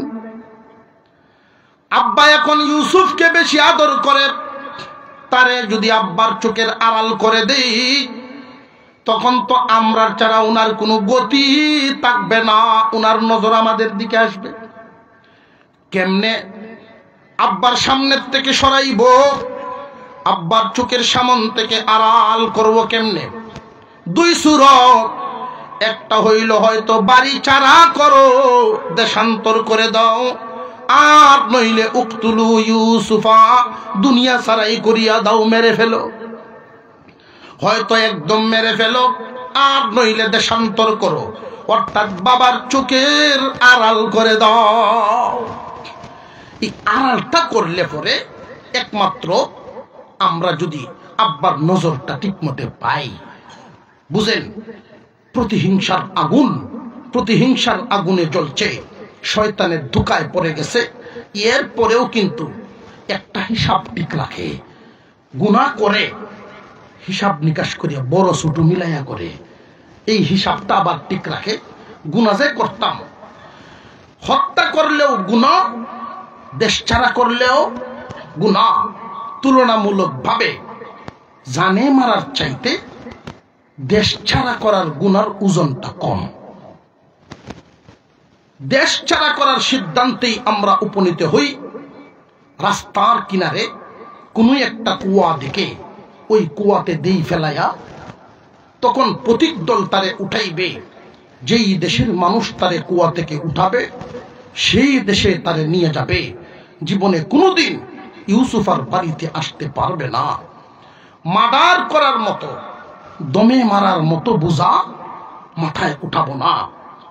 আব্বা এখন ইউসুফকে বেশি আদর করে, তারে যদি আব্বার চোখের আড়াল করে দেই তখন তো আমরা ছাড়া উনার কোনো গতি থাকবে না, উনার নজর আমাদের দিকে আসবে। কেমনে আব্বার সামনের থেকে সরাইব, আব্বার চোখের সামন থেকে আড়াল করব কেমনে? 2 সূরত। একটা হইল হয়তো বাড়ি চারা করো, দেশান্তর করে দাও, আর নইলে উকতুলু ইউসুফা, দুনিয়া সারাই করিয়া দাও, মেরে ফেলো। হয়তো একদম মেরে ফেলো, আর নইলে দেশান্তর করো, অর্থাৎ বাবার চোখের আড়াল করে দাও। এই আড়ালটা করলে পরে একমাত্র আমরা যদি আব্বার নজরটা ঠিকমতো পাই। বুঝেন, প্রতিহিংসার আগুন, প্রতিহিংসার আগুনে জ্বলছে, শয়তানের ধোঁকায় পড়ে গেছে। এর পরেও কিন্তু একটা হিসাব ঠিক রাখে, গুনাহ করে হিসাব নিকাশ করিয়া বড় ছোট মিলাইয়া করে, এই হিসাবটা আবার ঠিক রাখে। গুনাহ যে করতাম, হত্যা করলেও গুনাহ, দেশ ছাড়া করলেও গুনাহ, তুলনামূলক ভাবে জানে মারার চাইতে দেশ ছাড়া করার গুনার ওজনটা কম। দেশ ছাড়া করার সিদ্ধান্তেই আমরা উপনীত হই। রাস্তার কিনারে কোনো একটা কুয়া দেখে ওই কুয়াতে দেই ফেলাইয়া, তখন প্রতীক দল তারে উঠাইবে। যেই দেশের মানুষ তারে কুয়া থেকে উঠাবে সেই দেশে তারে নিয়ে যাবে। জীবনে কোনোদিন ইউসুফার বাড়িতে আসতে পারবে না। মার্ডার করার মতো, দমে মারার মতো বোঝা মাথায় উঠাবো না।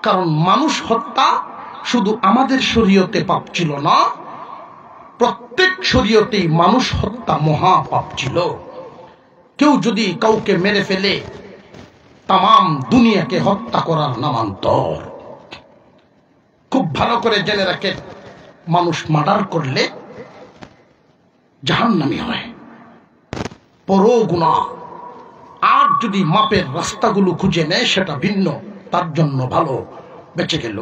কারণ মানুষ হত্যা শুধু আমাদের শরীয়তে পাপ ছিল না, প্রত্যেক শরীয়তেই মানুষ হত্যা মহা পাপ ছিল। কেউ যদি কাউকে মেরে ফেলে তাম দুনিয়াকে হত্যা করার নামান্তর। খুব ভালো করে জেনে রাখেন, মানুষ মার্ডার করলে জাহান্নামী হয়, বড় গুনাহ। আর যদি মাপের রাস্তাগুলো খুঁজে নেয় সেটা ভিন্ন, তার জন্য ভালো, বেঁচে গেল।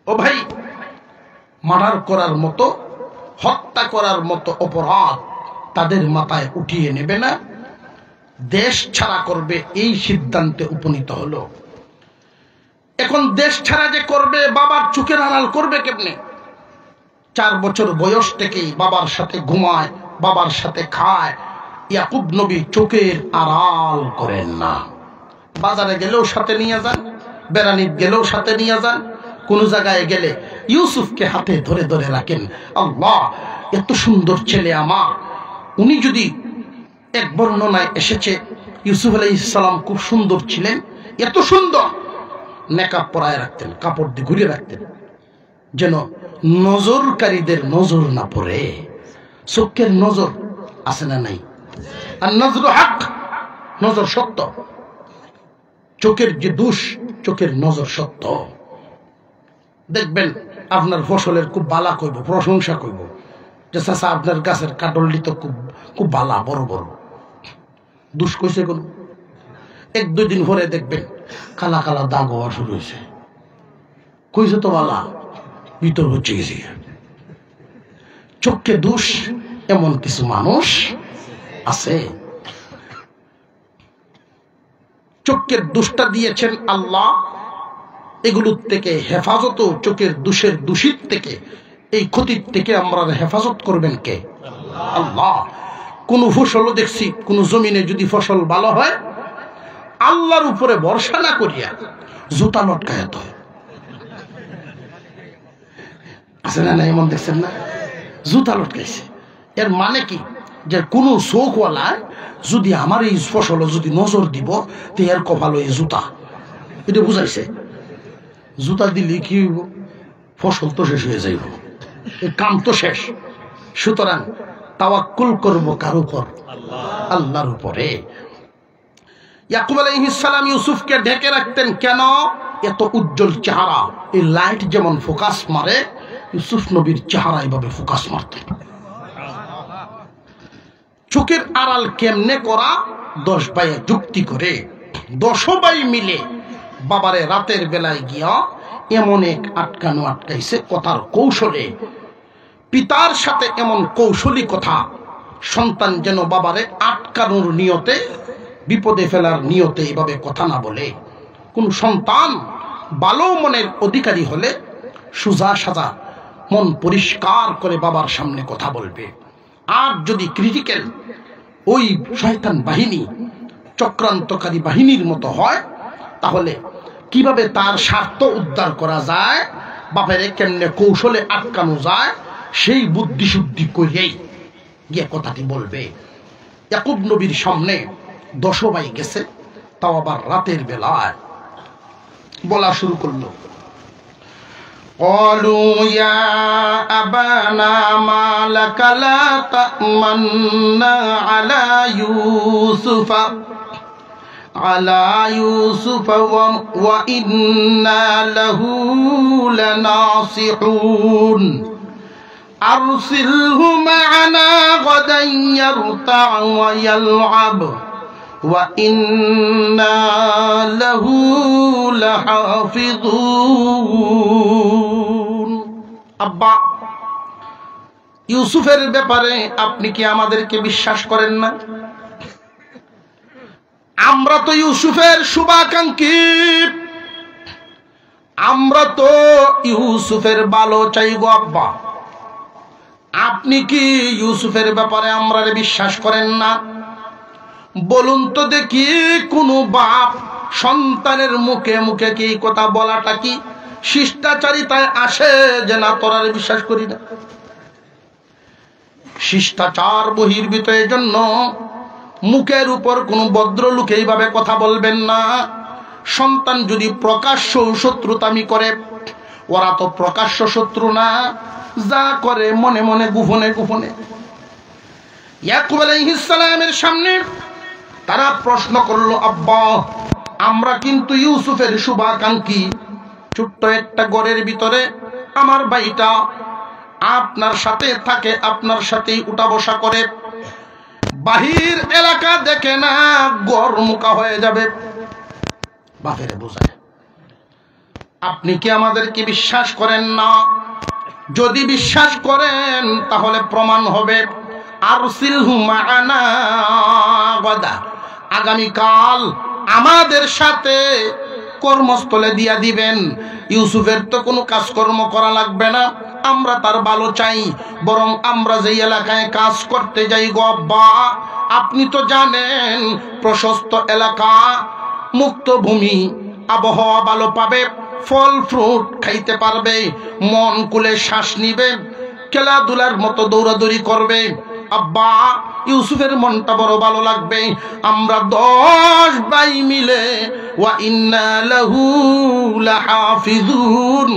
ও ভাই, মার্ডার করার মতো, হত্যা করার মতো অপরাধ তাদের মাথায় উঠিয়ে নেবে না, দেশ ছাড়া করবে, এই সিদ্ধান্তে উপনীত হলো। এখন দেশ ছাড়া যে করবে, বাবার চোখের আড়াল করবে কেমনে? 4 বছর বয়স থেকেই বাবার সাথে ঘুমায়, বাবার সাথে খায়। ইয়াকুব নবী চোখের আড়াল করেন না। বাজারে গেলেও সাথে নিয়ে যান, বেড়ানিত গেলেও সাথে নিয়ে যান, কোন জায়গায় গেলে ইউসুফকে হাতে ধরে ধরে রাখেন। আল্লাহ, এত সুন্দর ছেলে আমার। উনি যদি, এক বর্ণনায় এসেছে ইউসুফ আলাইহিস সালাম খুব সুন্দর ছিলেন, এত সুন্দর, নেকাব পরায় রাখতেন, কাপড় দিয়ে ঘুরিয়ে রাখতেন, যেন নজরকারীদের নজর না পড়ে। চোখের নজর আছে না নাই? আর নজর হক, নজর সত্য। চোখের যে দোষ, চোখের নজর সত্য। দেখবেন আপনার ফসলের খুব বালা কইব, প্রশংসা কইব, যে চাচা আপনার গাছের কাটলটি তো খুব খুব বালা, বড় বড়। দোষ কইছে কোন? 1-2 দিন পরে দেখবেন কালা কালা দাগ হওয়া শুরু হয়েছে। কইছে তো বালা, ভিতর হচ্ছে গেছে। চোখে দোষ এমন কিছু মানুষ আছে। চোখের দোষটা দিয়েছেন আল্লাহ, এগুলোর থেকে হেফাজত, চোখের দোষের দূষিত থেকে, এই ক্ষতির থেকে আমরা হেফাজত করবেন কে? আল্লাহ। কোন ফসলও দেখছি, কোন জমিনে যদি ফসল ভালো হয়, আল্লাহর উপরে ভরসা না করিয়া জুতা লটকায় তো আছে না? এমন দেখছেন না? জুতা লটকাইছে। এর মানে কি? যে কোন চোখওয়ালা যদি আমার এই ফসল যদি নজর দিব, তো এর কপাল এই জুতা, এটা বুঝাইছে। জুতা দিলে কি হইব? ফসল তো শেষ হয়ে যাইব, এই কাম তো শেষ। সুতরাং তাওয়াক্কুল করব কার উপর? আল্লাহর উপরে। ইয়াকুব আলাইহিস সালাম ইউসুফকে ঢেকে রাখতেন কেন? এত উজ্জ্বল চেহারা, এই লাইট যেমন ফোকাস মারে, ইউসুফ নবীর চেহারা এইভাবে ফোকাস মারতেন। চোখের আড়াল কেমনে করা? 10 ভাইয়ে যুক্তি করে 10 ভাই মিলে বাবারে রাতের বেলায় গিয়া এমন এক আটকানো আটকাইছে কথার কৌশলে। পিতার সাথে এমন কৌশলী কথা, সন্তান যেন বাবারে আটকানোর নিয়তে, বিপদে ফেলার নিয়তে এভাবে কথা না বলে। কোন সন্তান ভালো মনের অধিকারী হলে সোজা সাজা মন পরিষ্কার করে বাবার সামনে কথা বলবে। আর যদি ক্রিটিক্যাল, ওই শয়তান বাহিনী, চক্রান্তকারী বাহিনীর মতো হয়, তাহলে কিভাবে তার স্বার্থ উদ্ধার করা যায়, বাপের কেমনে কৌশলে আটকানো যায়, সেই বুদ্ধি শুদ্ধি করিয়েই গিয়ে কথাটি বলবে। ইয়াকুব নবীর সামনে 10 ভাই গেছে, তাও আবার রাতের বেলায়। বলা শুরু করলো, قالوا يا أبانا ما لك لا تأمنا على يوسف وإنا له لناصحون أرسله معنا غدا يرتع ويلعب وإنا له لحافظون। আব্বা, ইউসুফের ব্যাপারে আপনি কি আমাদেরকে বিশ্বাস করেন না? আমরা তো ইউসুফের শুভাকাঙ্ক্ষী, আমরা তো ইউসুফের ভালো চাইবো। আব্বা, আপনি কি ইউসুফের ব্যাপারে আমরা বিশ্বাস করেন না? বলুন তো দেখি, কোন বাপ সন্তানের মুখে মুখে কি কথা বলাটা কি শিষ্টাচারিতায় আসে যে না তোরা বিশ্বাস করি না? শিষ্টাচার বহির্ভূত। এই জন্য মুখের উপর কোন ভদ্রলোক এইভাবে কথা বলবেন না। সন্তান যদি প্রকাশ্য শত্রুতামি করে, ওরা তো প্রকাশ্য শত্রু না, যা করে মনে মনে গোপনে গোপনে। ইয়াকুব আলাইহিস সালামের সামনে তারা প্রশ্ন করলো, আব্বা, আমরা কিন্তু ইউসুফের শুভাকাঙ্ক্ষী। ছোট্ট একটা ঘরের ভিতরে আমার ভাইটা আপনার সাথে থাকে, আপনার সাথেই উঠা বসা করে, বাহির এলাকা দেখে না, গড় মুখা হয়ে যাবে। বাপেরে বোঝায়। আপনি কি আমাদেরকে বিশ্বাস করেন না? যদি বিশ্বাস করেন তাহলে প্রমাণ হবে। আরসিলহু মা'ানা গাদা, আগামীকাল আমাদের সাথে কর্মস্থলে দিয়া দিবেন। ইউসুফের তো কোনো কাজকর্ম করা লাগবে না, আমরা তার ভালো চাই। বরং আমরা যেই এলাকায় কাজ করতে যাই গো আব্বা, আপনি তো জানেন প্রশস্ত এলাকা, মুক্ত ভূমি, আবহাওয়া ভালো পাবে, ফল ফ্রুট খাইতে পারবে, মন কুলে শ্বাস নিবে, খেলাধুলার মতো দৌড়াদৌড়ি করবে। আব্বা, ইউসুফের মনটা বড় ভালো লাগবে। আমরা 10 ভাই মিলে ওয়া ইন্না লাহু লাহাফিজুন,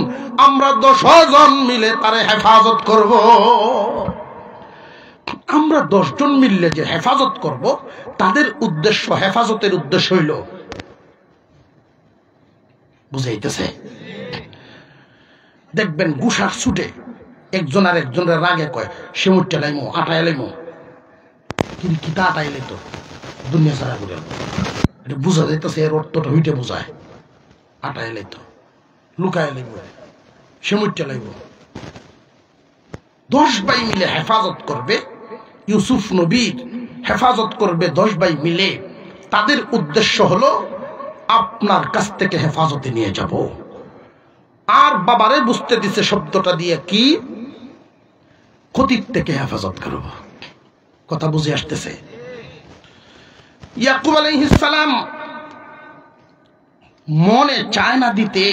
আমরা 10 জন মিলে তার হেফাজত করব। আমরা 10 জন মিললে যে হেফাজত করব, তাদের উদ্দেশ্য, হেফাজতের উদ্দেশ্য হইল, বুঝাইতেছে? দেখবেন গুসার ছুটে একজন আর একজনের রাগে কয় শিমুর টেলাইমো, আটা এলাইমো, কিন্তু কিতা আটা এলাই তো দুনিয়া সারা করে এটা বুঝা যাইতেছে। এর অর্থটা হইতে বোঝায়, আটা এলাই তো লুকা এলাইব, শিমুর টেলাইব। 10 ভাই মিলে হেফাজত করবে, ইউসুফ নবীর হেফাজত করবে 10 ভাই মিলে। তাদের উদ্দেশ্য হলো আপনার কাছ থেকে হেফাজতে নিয়ে যাব। আর বাবারে বুঝতে দিছে শব্দটা দিয়ে কি, ক্ষতির থেকে হেফাজত করব। কথা বুঝে আসতেছে? ইয়াকুব আলাইহিস সালাম মনে চায় না দিতে,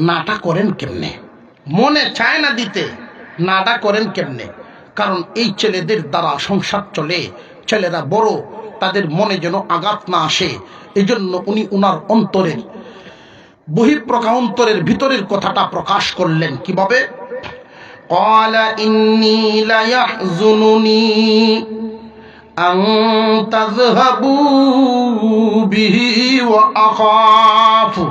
নাটা করেন কেমনে? মনে চায় না দিতে, নাটা করেন কেমনে? কারণ এই ছেলেদের দ্বারা সংসার চলে, ছেলেরা বড়, তাদের মনে যেন আঘাত না আসে। এই জন্য উনি উনার অন্তরের অন্তরের ভিতরের কথাটা প্রকাশ করলেন কিভাবে? ক্বালা ইন্নী লা ইয়াহযুনুনি আন তাযহাবু বিহি ওয়া আখাফু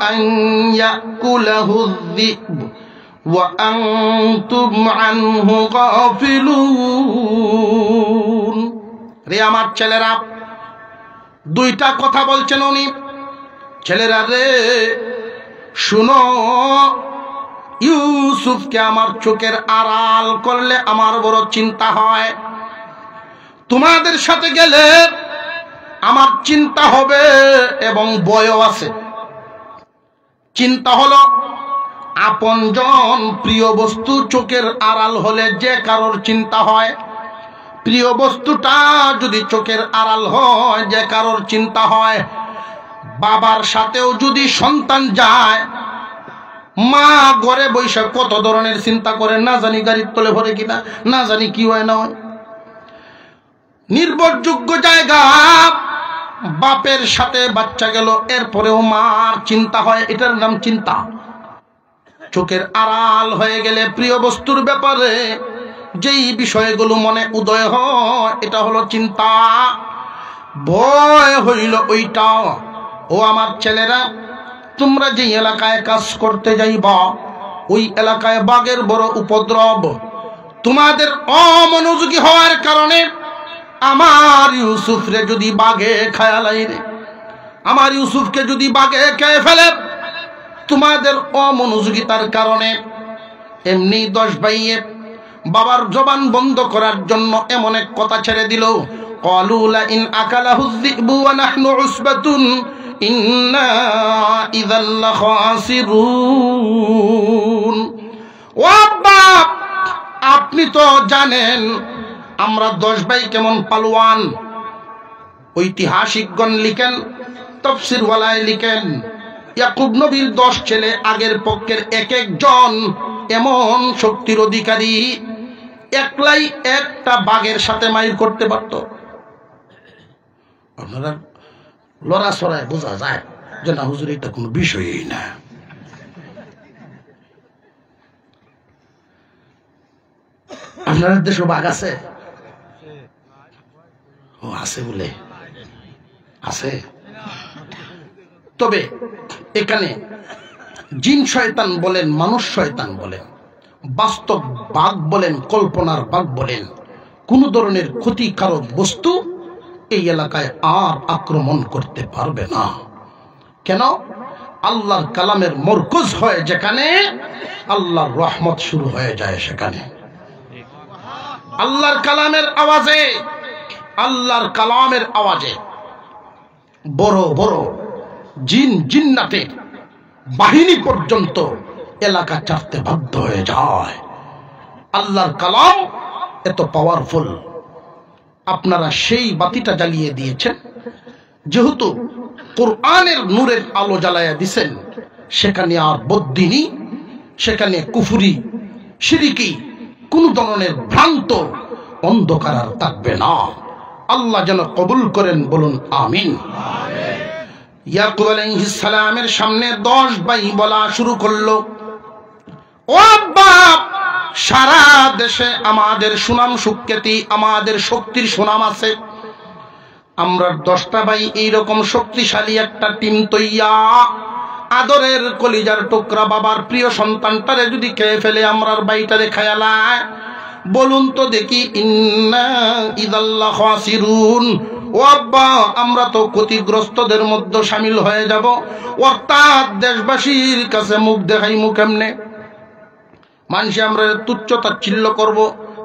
আন ইয়াকুলাহু যিব ওয়া আনতুম আনহু গাফিলুন। রে আমার ছেলেরা, 2টা কথা বলছেন উনি। ছেলেরা রে শুনো, ইউসুফকে আমার চোখের আড়াল করলে আমার বড় চিন্তা হয়। তোমাদের সাথে গেলে আমার চিন্তা হবে এবং ভয়ও আছে। চিন্তা হলো আপনজন প্রিয় বস্তু চোখের আড়াল হলে যে কারোর চিন্তা হয়, প্রিয় বস্তুটা যদি চোখের আড়াল হয় যে কারোর চিন্তা হয়। বাবার সাথেও যদি সন্তান যায়, মা ঘরে বসে কত ধরনের চিন্তা করে, না জানি গাড়ির তলে ভরে কিনা, না জানি কি হয় না হয়। নির্ভরযোগ্য জায়গা, বাপের সাথে বাচ্চা গেল, এরপরেও মার চিন্তা হয়, এটার নাম চিন্তা। চোখের আড়াল হয়ে গেলে প্রিয় বস্তুর ব্যাপারে যেই বিষয়গুলো মনে উদয় হয়, এটা হলো চিন্তা। ভয় হইল ওইটা। ও আমার ছেলেরা, তোমরা যে এলাকায় কাজ করতে যাইবা, ওই এলাকায় বাঘের বড় উপদ্রব। তোমাদের অমনোযোগী হওয়ার কারণে আমার ইউসুফরে যদি বাঘে খায়ালাই রে, আমার ইউসুফকে যদি বাঘে খেয়ে ফেলে, তোমাদের অমনোযোগিতার কারণে। এমনি 10 ভাইয়ে বাবার জবান বন্ধ করার জন্য এমন এক কথা ছেড়ে দিল, ক্বালু লা ইন আকালাহু যিবু ওয়া নাহনু উসবাতুন ইন্না ইযাল লাখাসিরুন। ও বাপ, আপনি তো জানেন আমরা 10 ভাই কেমন পালোয়ান। ঐতিহাসিকগণ লিখেন, তাফসীরওয়ালায় লিখেন, ইয়াকুব নবীর 10 ছেলে আগের পক্ষের এক একজন এমন শক্তির অধিকারী, একলাই একটা বাঘের সাথে মাইর করতে পারত। আপনারা লড়াছড়ায় বোঝা যায় যে না হুজুর, এটা কোনো বিষয়ই না। আপনাদের দেশে বাঘ আছে? ও আছে বলে আছে। তবে এখানে জিন শয়তান বলেন, মানুষ শয়তান বলেন, বাস্তব বাঘ বলেন, কল্পনার বাঘ বলেন, কোন ধরনের ক্ষতিকারক বস্তু এই এলাকায় আর আক্রমণ করতে পারবে না। কেন? আল্লাহর কালামের মরকজ হয় যেখানে, আল্লাহর রহমত শুরু হয়ে যায় সেখানে। আল্লাহর কালামের আওয়াজে, আল্লাহর কালামের আওয়াজে বড় বড় জিন জিন্নাতের বাহিনী পর্যন্ত এলাকা ছাড়তে বাধ্য হয়ে যায়। আল্লাহর কালাম এত পাওয়ারফুল। আপনারা সেই বাতিটা জ্বালিয়ে দিয়েছেন, যেহেতু কোরআনের নূরের আলো জ্বালায়া দিছেন, সেখানে আর বদ্দিনী, সেখানে কুফরি, শিরিকি, কোন ধরনের ভ্রান্ত অন্ধকার আর থাকবে না। আল্লাহ যেন কবুল করেন, বলুন আমিন। ইয়াকুব আলাইহিস সালামের সামনে 10 ভাই বলা শুরু করলো, ও বাপ, সারা দেশে আমাদের সুনাম সুখ্যাতি, আমাদের শক্তির সুনাম আছে। আমরা 10টা ভাই এইরকম শক্তিশালী একটা টিম তৈয়া, আদরের কলিজার টুকরা বাবার প্রিয় সন্তানটারে যদি খেয়ে ফেলে আমরার বাইটারে খায়ালায়, বলুন তো দেখি, ইন্না ইদাল্লাহ খাসিরুন, ও আব্বা, আমরা তো ক্ষতিগ্রস্তদের মধ্যে শামিল হয়ে যাব। অর্থাৎ দেশবাসীর কাছে মুখ দেখাইমু কেমনে? মানুষ আমরা তুচ্ছ তাচ্ছিল্য করবো,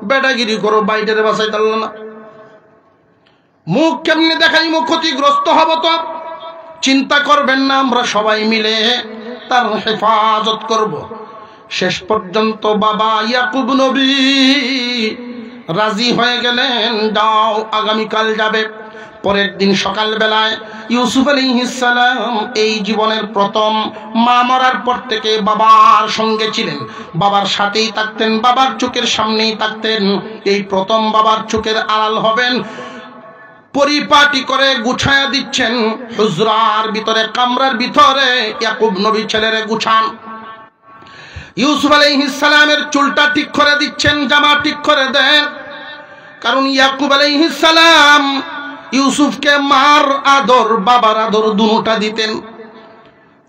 বেটাগিরি করবো, বাইটারে বাঁচাই পারল না, মুখ কেমনে দেখাইমু? ক্ষতিগ্রস্ত হব তো। চিন্তা করবেন না, আমরা সবাই মিলে তার হেফাজত করব। শেষ পর্যন্ত বাবা ইয়াকুব নবী রাজি হয়ে গেলেন, যাও, আগামীকাল যাবে। পরের দিন সকাল বেলায় ইউসুফ আলাইহিস সালাম এই জীবনের প্রথম, মা মরার পর থেকে বাবার সঙ্গে ছিলেন, বাবার সাথেই থাকতেন, বাবার চোখের সামনেই থাকতেন। এই প্রথম বাবার চোখের আড়াল হবেন। পরিপাটি করে গুছায়া দিচ্ছেন হুজরার ভিতরে, কামরার ভিতরে ইয়াকুব নবী ছেলেরে গুছান। ইউসুফ আলাইহিস সালামের চুলটা ঠিক করে দিচ্ছেন, জামা ঠিক করে দেন। কারণ ইয়াকুব আলাইহিস সালাম ইউসুফকে মার আদর, বাবার আদর দুটোটা দিতেন।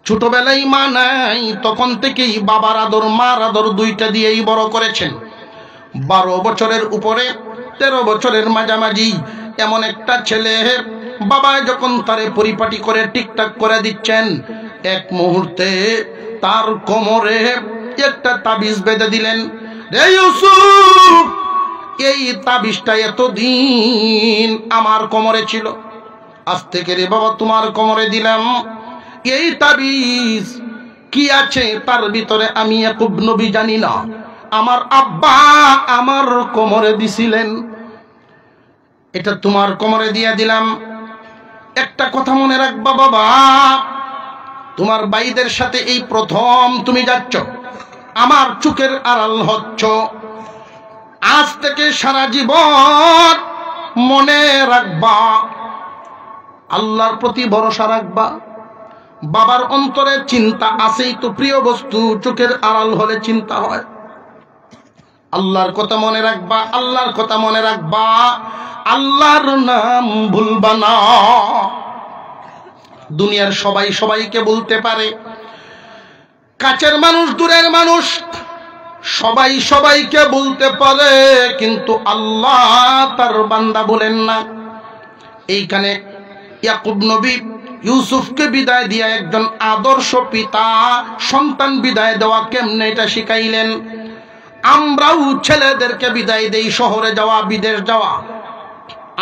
ছোটবেলায় মা নাই, তখন থেকেই বাবার আদর, মার আদর দুইটা দিয়েই বড় করেছেন। 12 বছরের উপরে, 13 বছরের মাঝামাঝি এমন একটা ছেলে, বাবায় যখন তারে পরিপাটি করে ঠিকঠাক করে দিচ্ছেন, এক মুহূর্তে তার কোমরে একটা তাবিজ বেঁধে দিলেন। রে ইউসুফ, এই তাবিজটা এতদিন আমার কোমরে ছিল, আজ থেকে রে বাবা তোমার কোমরে দিলাম। এই তাবিজ কি আছে তার ভিতরে আমি ইয়াকুব নবী জানি না, আমার আব্বা আমার কোমরে দিছিলেন, এটা তোমার কোমরে দিয়ে দিলাম। একটা কথা মনে রাখবা বাবা, তোমার ভাইদের সাথে এই প্রথম তুমি যাচ্ছ, আমার চোখের আড়াল হচ্ছ। আজ থেকে সারা জীবন মনে রাখবা, আল্লাহর প্রতি ভরসা রাখবা। বাবার অন্তরে চিন্তা আছেই তো, প্রিয় বস্তু চোখের আড়াল হলে চিন্তা হয়। আল্লাহর কথা মনে রাখবা, আল্লাহর কথা মনে রাখবা, আল্লাহর নাম ভুলবা না। দুনিয়ার সবাই সবাইকে বলতে পারে, কাছের মানুষ, দূরের মানুষ, সবাই সবাইকে বলতে পারে, কিন্তু আল্লাহ তার বান্দা বলেন না। এইখানে ইয়াকুব নবী ইউসুফকে বিদায় দিয়া, একজন আদর্শ পিতা সন্তান বিদায় দেওয়া কেমনে এটা শিখাইলেন। আমরাও ছেলেদেরকে বিদায় দেই, শহরে যাওয়া, বিদেশ যাওয়া,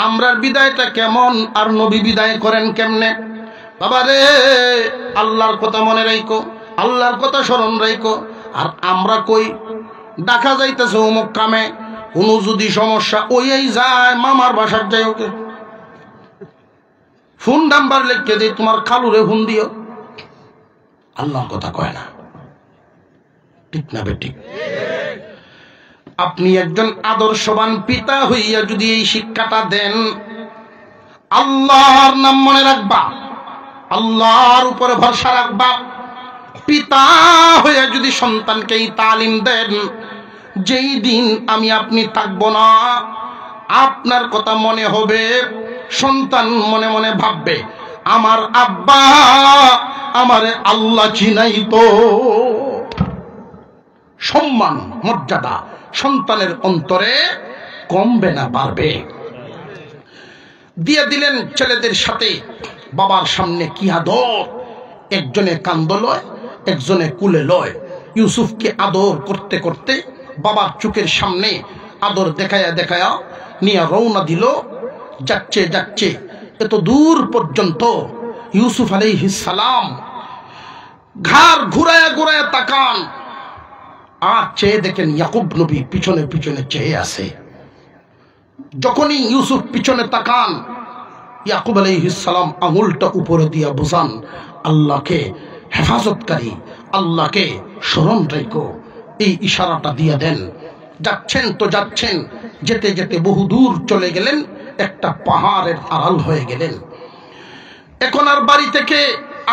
আমরার বিদায়টা কেমন, আর নবী বিদায় করেন কেমনে? বাবারে, আল্লাহর কথা মনে রাখো, আল্লাহর কথা স্মরণ রাখো। আর আমরা কই, দেখা যাইতেছে অমুক কামে, কোনো যদি সমস্যা, ওই যায় মামার বাসার যাই, ওকে ফোন নাম্বার লিখে দিই, তোমার খালুরে ফোন দিও। আল্লাহর কথা কয় না, ঠিক না বেটি? আপনি একজন আদর্শবান পিতা হইয়া যদি এই শিক্ষাটা দেন, আল্লাহর নাম মনে রাখবা, আল্লাহর উপরে ভরসা রাখবা। পিতা হইয়া যদি সন্তানকে এই তালিম দেন, যেই দিন আমি আপনি থাকবো না, আপনার কথা মনে হবে, সন্তান মনে মনে ভাববে, আমার আব্বা আমারে আল্লাহ চিনাই তো। সম্মান, মর্যাদা সন্তানের অন্তরে কমবে না, বাড়বে। দিয়ে দিলেন ছেলেদের সাথে। বাবার সামনে কি আদর, একজনে কান্দ লয়, একজনে কুলে লয়। ইউসুফকে আদর করতে করতে বাবার চোখের সামনে আদর দেখায়া দেখায়া নিয়ে রওনা দিল। যাচ্ছে যাচ্ছে এত দূর পর্যন্ত ইউসুফ আলাইহিস সালাম ঘাড় ঘুরায়া ঘুরায়া তাকান, আর চেয়ে দেখেন ইয়াকুব নবী পিছনে পিছনে চেয়ে আছে। যখনই ইউসুফ পিছনে তাকান, ইয়াকুব আলাইহিস সালাম আঙুলটা উপরে দিয়া বুঝান, আল্লাহকে হেফাজতকারী, আল্লাহকে স্মরণ রেখো, এই ইশারাটা দিয়ে দেন। যাচ্ছেন তো যাচ্ছেন, যেতে যেতে বহুদূর চলে গেলেন, একটা পাহাড়ের আড়াল হয়ে গেলেন। এখন আর বাড়ি থেকে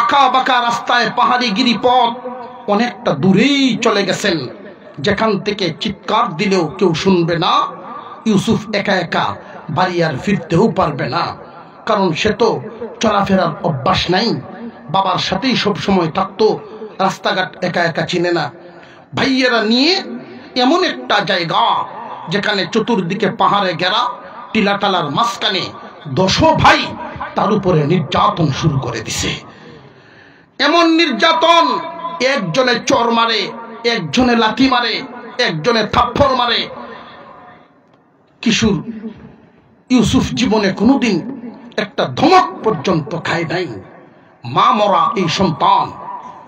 আঁকা বাঁকা রাস্তায় পাহাড়ি গিরিপথ অনেকটা দূরেই চলে গেছেন, যেখান থেকে চিৎকার দিলেও কেউ শুনবে না। ইউসুফ একা একা বাড়ি আর ফিরতেও পারবে না, কারণ সে তো চলাফেরার অভ্যাস নাই, বাবার সাথেই সব সময় থাকতো, রাস্তাঘাট একা একা চিনে না। ভাইয়েরা নিয়ে এমন একটা জায়গা যেখানে চতুর্দিকে পাহাড়ে ঘেরা, টিলাটালার মাঝখানে 10 ভাই তার উপরে নির্যাতন শুরু করে দিছে। এমন নির্যাতন, একজনে চর মারে, একজনে লাথি মারে, একজনে থাপ্পড় মারে। কিশোর ইউসুফ জীবনে কোনোদিন একটা ধমক পর্যন্ত খায় নাই। মা মরা এই সন্তান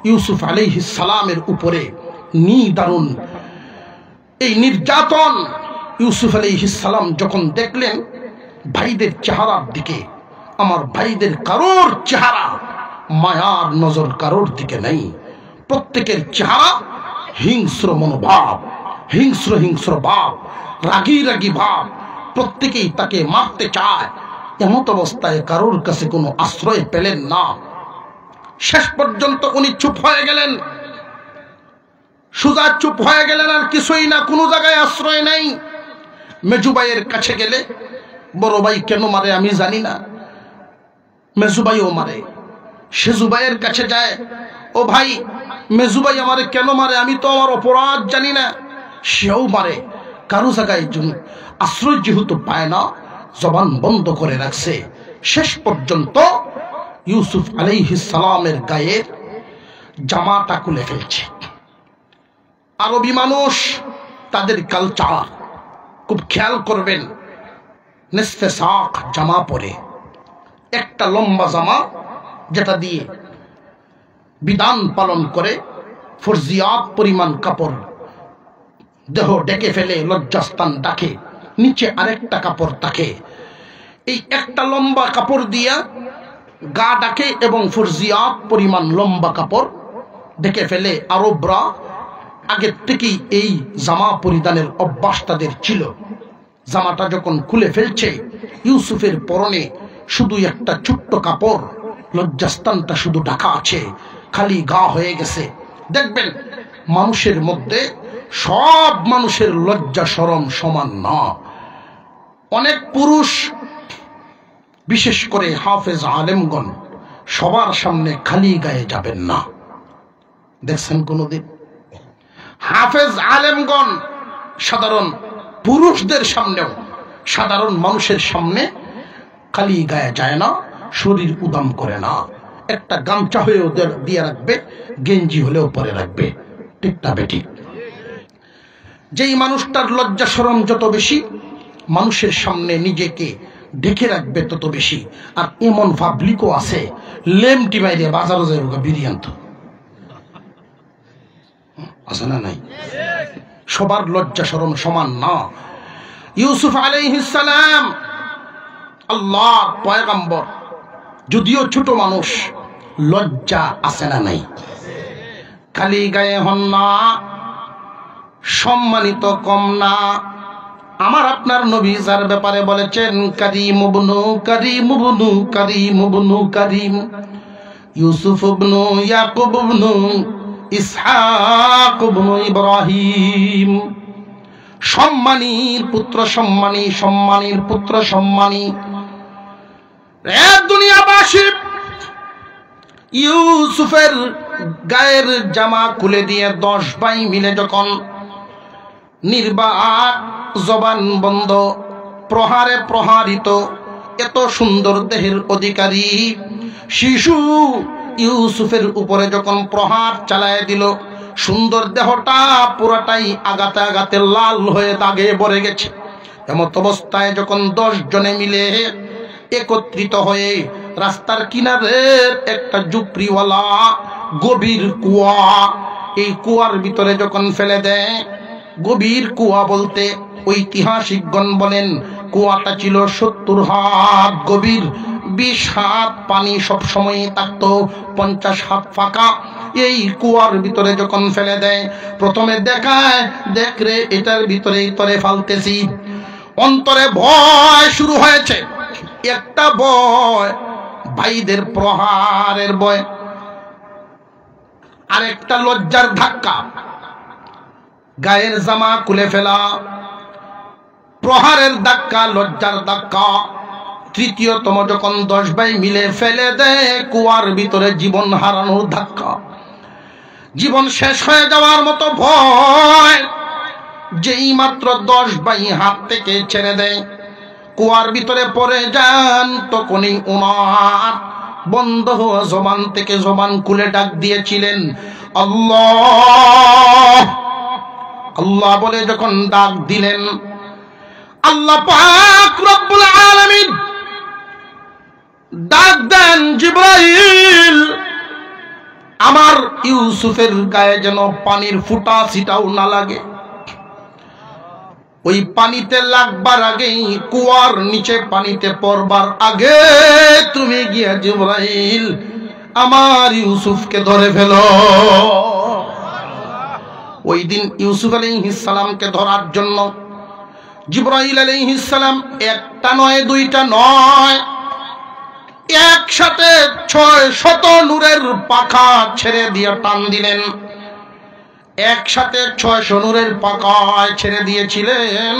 ইউসুফ আলাইহিস সালামের উপরে নিদারুণ এই নির্যাতন। ইউসুফ আলাইহিস সালাম যখন দেখলেন ভাইদের চেহারার দিকে, আমার ভাইদের কারোর চেহারা মায়ার নজর কারোর দিকে নাই, প্রত্যেকের চেহারা হিংস্র মনোভাব, হিংস্র হিংস্র ভাব, রাগী রাগী ভাব, প্রত্যেকেই তাকে মারতে চায়। এমত অবস্থায় কারোর কাছে কোনো আশ্রয় পেলেন না। শেষ পর্যন্ত উনি চুপ হয়ে গেলেন, সুজা চুপ হয়ে গেলেন, আর কিছুই না, কোনো জায়গায় আশ্রয় নাই। মেজুবাইয়ের কাছে গেলে, বড় ভাই কেন মারে আমি জানি না, মেজুবাইও মারে। সেজুবাইয়ের কাছে যায়, ও ভাই মেজুবাই আমারে কেন মারে, আমি তো আমার অপরাধ জানি না, সেও মারে। কারো জায়গায় আশ্রয় যেহেতু পায় না, জবান বন্ধ করে রাখছে। শেষ পর্যন্ত ইউসুফ আলাইহিস সালামের গায়ের জামাটা খুলে ফেলছে। আরবি মানুষ, তাদের কালচার খুব খেয়াল করবেন, নিসফে সাক জামা পরে, একটা লম্বা জামা যেটা দিয়ে বিধান পালন করে, ফরজিয়াত পরিমাণ কাপড় দেহ ডেকে ফেলে, লজ্জাস্থান ডাকে, নিচে আরেকটা কাপড় থাকে। এই একটা লম্বা কাপড় দিয়া গা ডাকে এবং ফরজিয়াত পরিমাণ লম্বা কাপড় ডেকে ফেলে। আরবরা আগের থেকেই এই জামা পরিধানের অভ্যাস তাদের ছিল। জামাটা যখন খুলে ফেলছে, ইউসুফের পরনে শুধু একটা ছোট্ট কাপড়, লজ্জাস্থানটা শুধু ঢাকা আছে, খালি গা হয়ে গেছে। দেখবেন মানুষের মধ্যে সব মানুষের লজ্জা শরম সমান না। অনেক পুরুষ, বিশেষ করে হাফেজ আলেমগণ, সবার সামনে খালি গায়ে যাবেন না। দেখছেন কোনদিন? হাফেজ আলেমগণ সাধারণ পুরুষদের সামনেও, সাধারণ মানুষের সামনে খালি গায়ে যায় না, শরীর উদাম করে না। একটা গামছা হয়েও দিয়ে রাখবে, গেঞ্জি হলেও পরে রাখবে। ঠিক না বেঠিক? যেই মানুষটার লজ্জা শরম যত বেশি, মানুষের সামনে নিজেকে ঢেকে রাখবে তত বেশি। আর এমন পাবলিকও আছে, লেমটি বাইরে বাজারও যায় বিরিয়ান তো আছে না নাই? সবার লজ্জা শরম সমান না। ইউসুফ আলাইহিস সালাম আল্লাহর পয়গম্বর, যদিও ছোট মানুষ, লজ্জা আছে না নাই? খালি গায়ে হন না, সম্মানিত কম না। আমার আপনার নবী যার ব্যাপারে বলেছেন, কারীম ইবনু কারীম ইবনু কারীম ইবনু কারীম, ইউসুফ ইবনু ইয়াকুব ইবনু ইসহাক ইবনু ইব্রাহিম, সম্মানীর পুত্র সম্মানী, সম্মানীর পুত্র সম্মানী। এ দুনিয়াবাসী, ইউসুফের গায়ের জামা খুলে দিয়ে 10 ভাই মিলে যখন নির্বাক, জবান বন্ধ, প্রহারে প্রহারিত, এত সুন্দর দেহের অধিকারী শিশু ইউসুফের উপরে যখন প্রহার চালায় দিল, সুন্দর দেহটা পুরাটাই আগাতে আগাতে লাল হয়ে দাগে ভরে গেছে। এমত অবস্থায় যখন 10 জনে মিলে একত্রিত হয়ে রাস্তার কিনারে একটা ঝুপড়িওয়ালা গভীর কুয়া, এই কুয়ার ভিতরে যখন ফেলে দেয়, গভীর কুয়া বলতে ঐতিহাসিকগণ বলেন কুয়াটা ছিল 70 হাত গভীর, 20 হাত পানি সব সময় থাকতো, 50 হাত ফাঁকা। এই কুয়ার ভিতরে যখন ফেলে দেয়, প্রথমে দেখায় দেখ রে এটার ভিতরেই তরে ফালতেছি, অন্তরে ভয় শুরু হয়েছে। একটা ভয় ভাইদের প্রহারের ভয়, আরেকটা লজ্জার ধাক্কা, গায়ের জামা খুলে ফেলা, প্রহারের ধাক্কা, লজ্জার ধাক্কা। তৃতীয়তম যখন 10 ভাই মিলে ফেলে দেয় কুয়ার ভিতরে, জীবন হারানোর ধাক্কা, জীবন শেষ হয়ে যাওয়ার মতো ভয়। যেই মাত্র 10 ভাই হাত থেকে ছেড়ে দেয়, কুয়ার ভিতরে পড়ে যান, তখনই ওনার বন্ধ হওয়া জবান থেকে জবান খুলে ডাক দিয়েছিলেন আল্লাহ আল্লাহ বলে। যখন ডাক দিলেন, আল্লাহ পাক রব্বুল আলামিন ডাক দেন, জিবরাইল আমার ইউসুফের গায়ে যেন পানির ফুটা ছিটাও না লাগে। ওই পানিতে লাগবার আগেই, কুয়ার নিচে পানিতে পড়বার আগে তুমি গিয়া জিবরাইল আমার ইউসুফকে ধরে ফেলো। ওই দিন ইউসুফ আলাইহিস সালামকে ধরার জন্য জিবরাইল আলাইহিস সালাম একটা নয়, দুইটা নয়, একসাথে 600 নূরের পাখা ছেড়ে দিয়ে টান দিলেন। একসাথে 600 নূরের পাখায় ছেড়ে দিয়েছিলেন।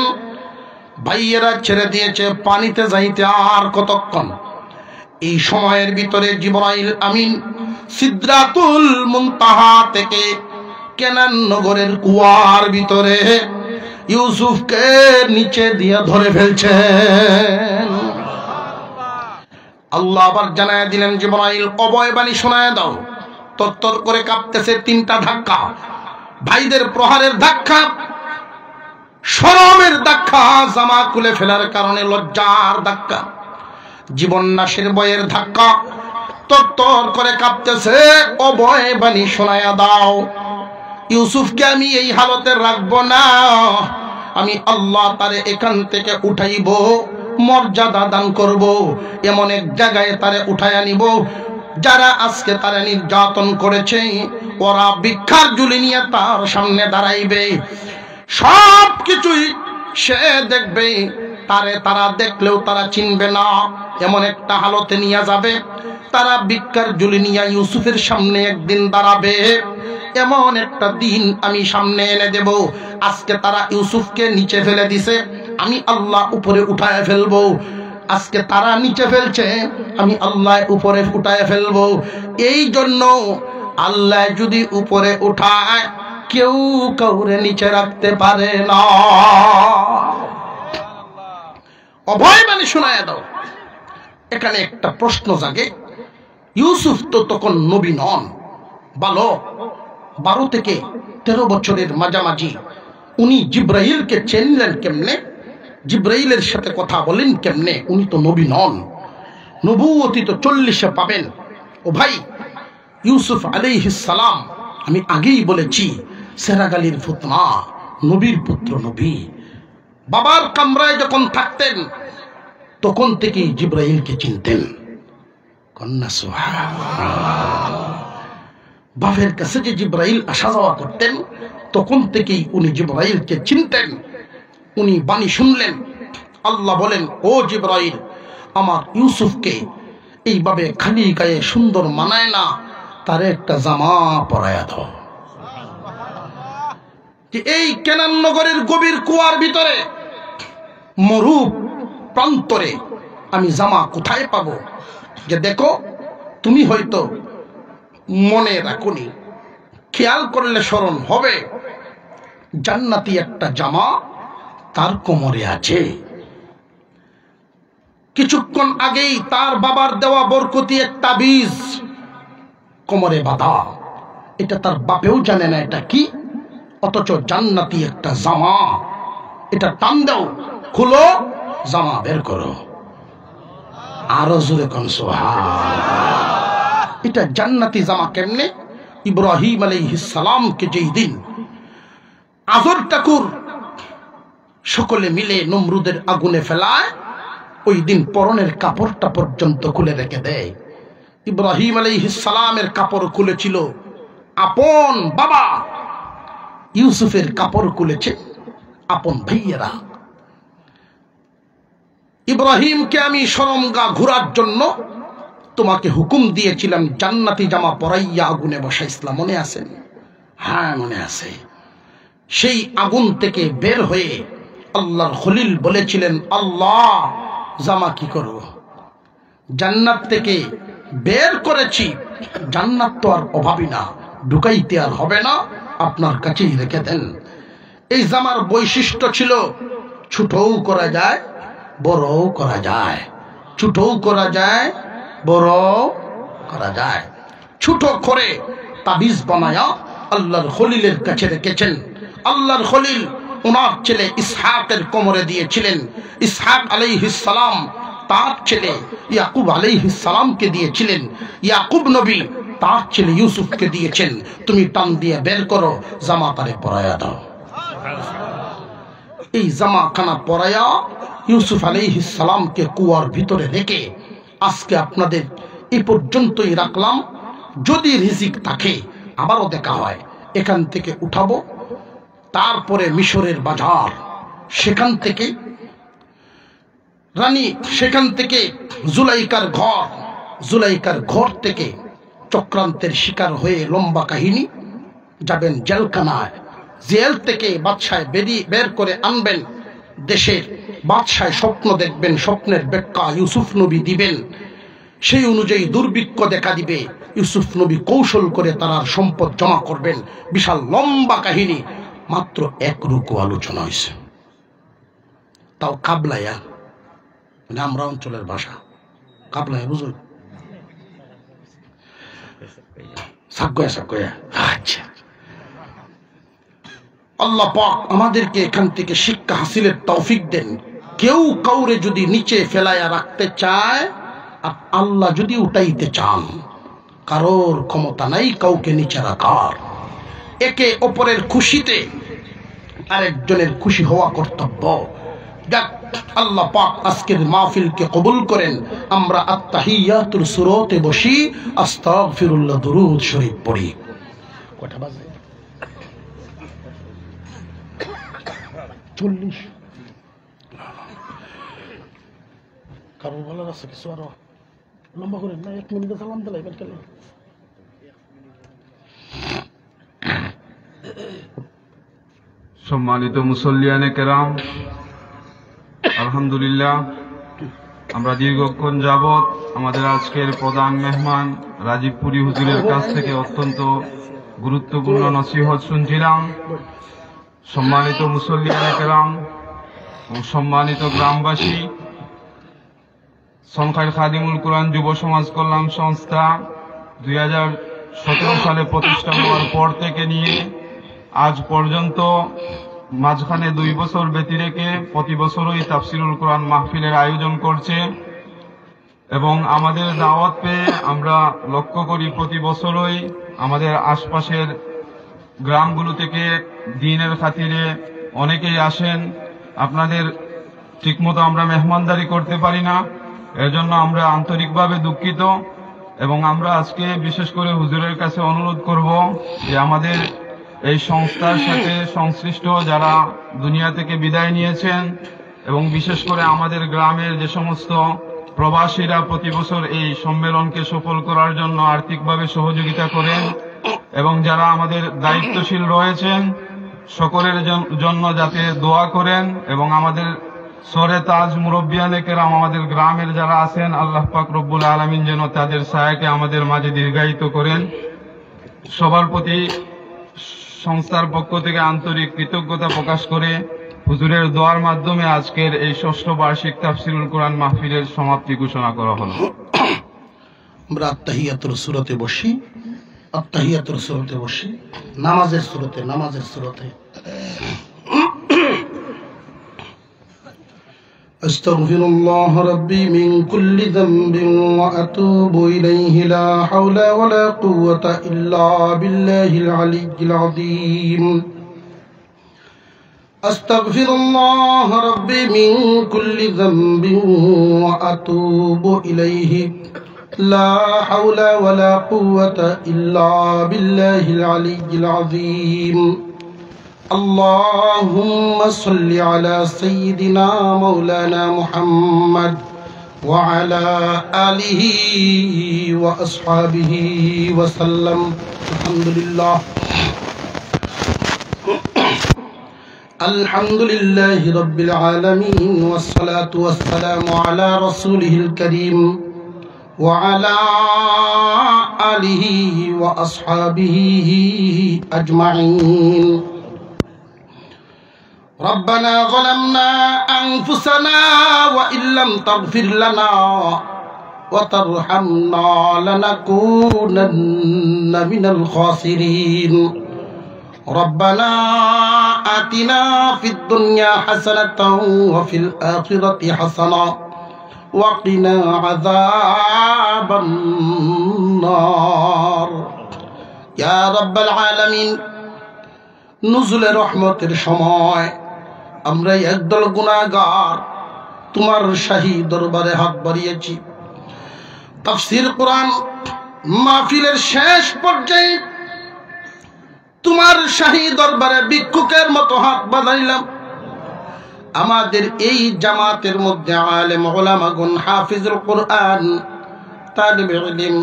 ভাইয়েরা ছেড়ে দিয়েছে পানিতে যাইতে আর কতক্ষণ। এই সময়ের ভিতরে জিবরাইল আমিন সিদরাতুল মুনতাহা থেকে কেনান নগরের কুয়ার ভিতরে ইউসুফকে নিচে দিয়ে ধরে ফেলছেন। আল্লাহ আবার জানায় দিলেন, জিবরাইল অভয় বাণী শোনায় দাও। তরতর করে কাঁপতেছে 3টা ধাক্কা, ভাইদের প্রহারের ধাক্কা, শরমের ধাক্কা, জামা খুলে ফেলার কারণে লজ্জার ধাক্কা, জীবন নাশের ভয়ের ধাক্কা। তরতর করে কাঁপতেছে, অভয় বাণী শোনায়া দাও। ইউসুফকে আমি এই হালতে রাখবো না, আমি আল্লাহ তারে এখান থেকে উঠাইব, মর্যাদা দান করব, এমন এক জায়গায় তারে উঠাইয়া নিব যারা আজকে তারা নির্যাতন করেছে, ওরা ভিক্ষার ঝুলি নিয়ে তার সামনে দাঁড়াইবে, সব কিছুই সে দেখবে, তারা দেখলেও তারা চিনবে না, এমন একটা হালতে নিয়ে যাবে। তারা ভিক্ষার ঝুলি নিয়ে ইউসুফের সামনে একদিন দাঁড়াবে, এমন একটা দিন আমি সামনে এনে দেব। আজকে তারা ইউসুফকে নিচে ফেলে দিছে, আমি আল্লাহ উপরে উঠায় ফেলবো। আজকে তারা নিচে ফেলছে, আমি আল্লাহ উপরে উঠায় ফেলবো। এই জন্য আল্লাহ যদি উপরে উঠায়, কেউ কাউরে নিচে রাখতে পারে না। অভয় বাণী শোনায় দাও। এখানে একটা প্রশ্ন জাগে, ইউসুফ তো তখন নবী নন, বালক, 12 থেকে 13 বছরের মাঝামাঝি। উনি জিবরাইলকে চিনলেন কেমনে? জিবরাইলের সাথে কথা বলেন কেমনে? উনি তো নবী নন, নবুয়তি তো 40-এ পাবেন। ও ভাই, ইউসুফ আলাইহিস সালাম, আমি আগেই বলেছি, সেরাগালির ফুতনা, নবীর পুত্র নবী। বাবার কামরায় যখন থাকতেন তখন থেকেই জিবরাইলকে চিনতেন। কন্যা সুবহানাল্লাহ। বাবার কাছে যে জিবরাইল আসা যাওয়া করতেন, তখন থেকেই উনি জিবরাইলকে চিনতেন। উনি বাণী শুনলেন, আল্লাহ বলেন, ও জিবরাইল, আমার ইউসুফকে এইভাবে খালি গায়ে সুন্দর মানায় না, তারে একটা জামা পরায়া দাও। যে এই কেনান নগরের গভীর কুয়ার ভিতরে, মরুপ প্রান্তরে আমি জামা কোথায় পাবো? যে দেখো, তুমি হয়তো মনে রাখুনি, খেয়াল করলে স্মরণ হবে, জান্নাতি একটা জামা তার কোমরে আছে। কিছুক্ষণ আগেই তার বাবার দেওয়া বরকতি এক তাবিজ কোমরে বাঁধা, এটা তার বাপেও জানে না এটা কি, অথচ জান্নাতি একটা জামা, এটা টান দাও, খুলো, জামা বের করো, আরো জোরে কোন সুবহান। এটা জান্নাতি জামা কেমনে? ইব্রাহিম আলাইহিস সালামকে যেই দিন আজর ঠাকুর সকলে মিলে নমরুদের আগুনে ফেলায়, ওই দিন পরনের কাপড়টা পর্যন্ত খুলে রেখে দেয়। ইব্রাহিম আলাইহিস সালামের কাপড় খুলেছিল আপন বাবা, ইউসুফের কাপড় খুলেছে আপন ভাইয়েরা। ইব্রাহিমকে আমি শরমগা ঘোরার জন্য তোমাকে হুকুম দিয়েছিলাম জান্নাতি জামা পরাইয়া আগুনে বসাইছিলাম, মনে আছে? হ্যাঁ মনে আছে। সেই আগুন থেকে বের হয়ে আল্লাহর খলিল বলেছিলেন, আল্লাহ জামা কি করব, জান্নাত থেকে বের করেছি, জান্নাত তো আর অভাবী না, ঢুকাইতে আর হবে না, আপনার কাছেই রেখে দেন। এই জামার বৈশিষ্ট্য ছিল ছোটও করা যায়, বড়ও করা যায়, ছোটও করা যায়, বড়ও করা যায়। ছোট করে তাবিজ বানায়া আল্লাহর খলিলের কাছে রেখেছেন। আল্লাহর খলিল ওনার ছেলে ইসহাকের কোমরে দিয়েছিলেন। ইসহাক আলাইহিস সালাম তার ছেলে ইয়াকুব আলাইহিস সালামকে দিয়েছিলেন। ইয়াকুব নবী তার ছেলে ইউসুফকে দিয়েছেন। তুমি টান দিয়ে বের করো, জামা তারে পরায়া দাও। এই জামা খানা পরায়া ইউসুফ আলাইহিস সালামকে কুয়ার ভিতরে রেখে আজকে আপনাদের এই পর্যন্তই রাখলাম। যদি রিজিক থাকে আবারও দেখা হয়, এখান থেকে উঠাবো, তারপরে মিশরের বাজার, সেখান থেকে রানী, সেখান থেকে জুলাইকার ঘর, জুলাইকার ঘর থেকে চক্রান্তের শিকার হয়ে লম্বা কাহিনী যাবেন জেলখানায়, জেল থেকে বাদশাহ বের করে আনবেন, দেশের বাদশাহ স্বপ্ন দেখবেন, স্বপ্নের ব্যাখ্যা ইউসুফ নবী দিবেন, সেই অনুযায়ী দুর্ভিক্ষ দেখা দিবে, ইউসুফ নবী কৌশল করে তার সম্পদ জমা করবেন। বিশাল লম্বা কাহিনী, মাত্র এক রুকু আলোচনা হয়েছে, তাও কাবলায়া, মানে আমরা অঞ্চলের ভাষা কাবলায়া, বুঝুন সাকয়া সাকয়া। আচ্ছা, আল্লাহ পাক আমাদেরকে এখান থেকে শিক্ষা হাসিলের তৌফিক দেন। কেউ কাউরে যদি নিচে ফেলায়া রাখতে চায় আর আল্লাহ যদি উঠাইতে চান, কারোর ক্ষমতা নাই কাউকে নিচে রাখার। একে অপরের খুশিতে আরেকজনের খুশি হওয়া কর্তব্য। যাক, আল্লাহ পাক আজকের মাহফিলকে কবুল করেন। আমরা আত্তাহিয়াতুল সুরতে বসি, আস্তাগফিরুল্লাহ দুরূদ শরীফ পড়ি। কয়টা বাজে? 40। কারণ বলার আছে কিছু, আরো লম্বা করেন না, 1 মিনিটে সালাম দিলাইবেন কেন?
সম্মানিত মুসল্লিয়ানে কেরাম, আলহামদুলিল্লাহ, আমরা দীর্ঘক্ষণ যাবৎ আমাদের আজকের প্রধান মেহমান রাজীবপুরী হুজুরের কাছ থেকে অত্যন্ত গুরুত্বপূর্ণ নসিহত শুনছিলাম। সম্মানিত মুসল্লিয়ানে কেরাম ও সম্মানিত গ্রামবাসী, সংখ্যায় খাদিমুল কোরআন যুব সমাজ কল্যাণ সংস্থা 2017 সালে প্রতিষ্ঠা হওয়ার পর থেকে নিয়ে আজ পর্যন্ত মাঝখানে 2 বছর ব্যতী রেখে প্রতি বছরই তাফসিরুল কোরআন মাহফিলের আয়োজন করছে এবং আমাদের দাওয়াত পেয়ে আমরা লক্ষ্য করি প্রতি বছরই আমাদের আশপাশের গ্রামগুলো থেকে দ্বীনের খাতিরে অনেকেই আসেন। আপনাদের ঠিকমতো আমরা মেহমানদারি করতে পারি না, এর জন্য আমরা আন্তরিকভাবে দুঃখিত এবং আমরা আজকে বিশেষ করে হুজুরের কাছে অনুরোধ করব যে আমাদের এই সংস্থার সাথে সংশ্লিষ্ট যারা দুনিয়া থেকে বিদায় নিয়েছেন এবং বিশেষ করে আমাদের গ্রামের যে সমস্ত প্রবাসীরা প্রতি বছর এই সম্মেলনকে সফল করার জন্য আর্থিকভাবে সহযোগিতা করেন এবং যারা আমাদের দায়িত্বশীল রয়েছেন সকলের জন্য যাতে দোয়া করেন এবং আমাদের সরে তাজ মুরব্বিয়ানে কেরাম আমাদের গ্রামের যারা আছেন আল্লাহ পাক রব্বুল আলামিন যেন তাদের ছায়াকে আমাদের মাঝে দীর্ঘায়িত করেন। সবার প্রতি সংস্থার পক্ষ থেকে আন্তরিক কৃতজ্ঞতা প্রকাশ করে হুজুরের দোয়ার মাধ্যমে আজকের এই ষষ্ঠ বার্ষিক তাফসিরুল কোরআন মাহফিলের সমাপ্তি ঘোষণা করা হলো।
আমরা আত্তাহিয়াতুর সূরাতে বসি, আত্তাহিয়াতুর সূরাতে বসি, নামাজের সূরাতে আস্তাগফিরুল্লাহ রাব্বি মিন কুল্লি যামবিন ওয়া আতুবু ইলাইহি লা হাওলা ওয়া লা কুওয়াতা ইল্লা বিল্লাহিল আলিয়্যিল আযীম। আস্তাগফিরুল্লাহ রাব্বি মিন কুল্লি যামবিন ওয়া আতুবু ইলাইহি লা হাওলা ওয়া লা কুওয়াতা ইল্লা বিল্লাহিল আলিয়্যিল আযীম। اللهم صل على سيدنا مولانا محمد وعلى آله وأصحابه وسلم. الحمد لله الحمد لله رب العالمين، والصلاة والسلام على رسوله الكريم وعلى آله وأصحابه أجمعين. ربنا ظلمنا أنفسنا وإن لم تغفر لنا وترحمنا لنكونن من الخاسرين. ربنا آتنا في الدنيا حسنة وفي الآخرة حسنة وقنا عذاب النار. يا رب العالمين، নুজুলে রহমতের সময় আমরা একদল গুনাহগার তোমার শাহী দরবারে হাত বাড়িয়েছি। তাফসীর কোরআন মাহফিলের শেষ পর্যায়ে তোমার শাহী দরবারে ভিক্ষুকের মতো হাত বাড়াইলাম। আমাদের এই জামাতের মধ্যে আলেম উলামাগণ, হাফিজুল কোরআন, তালিবে ইলম,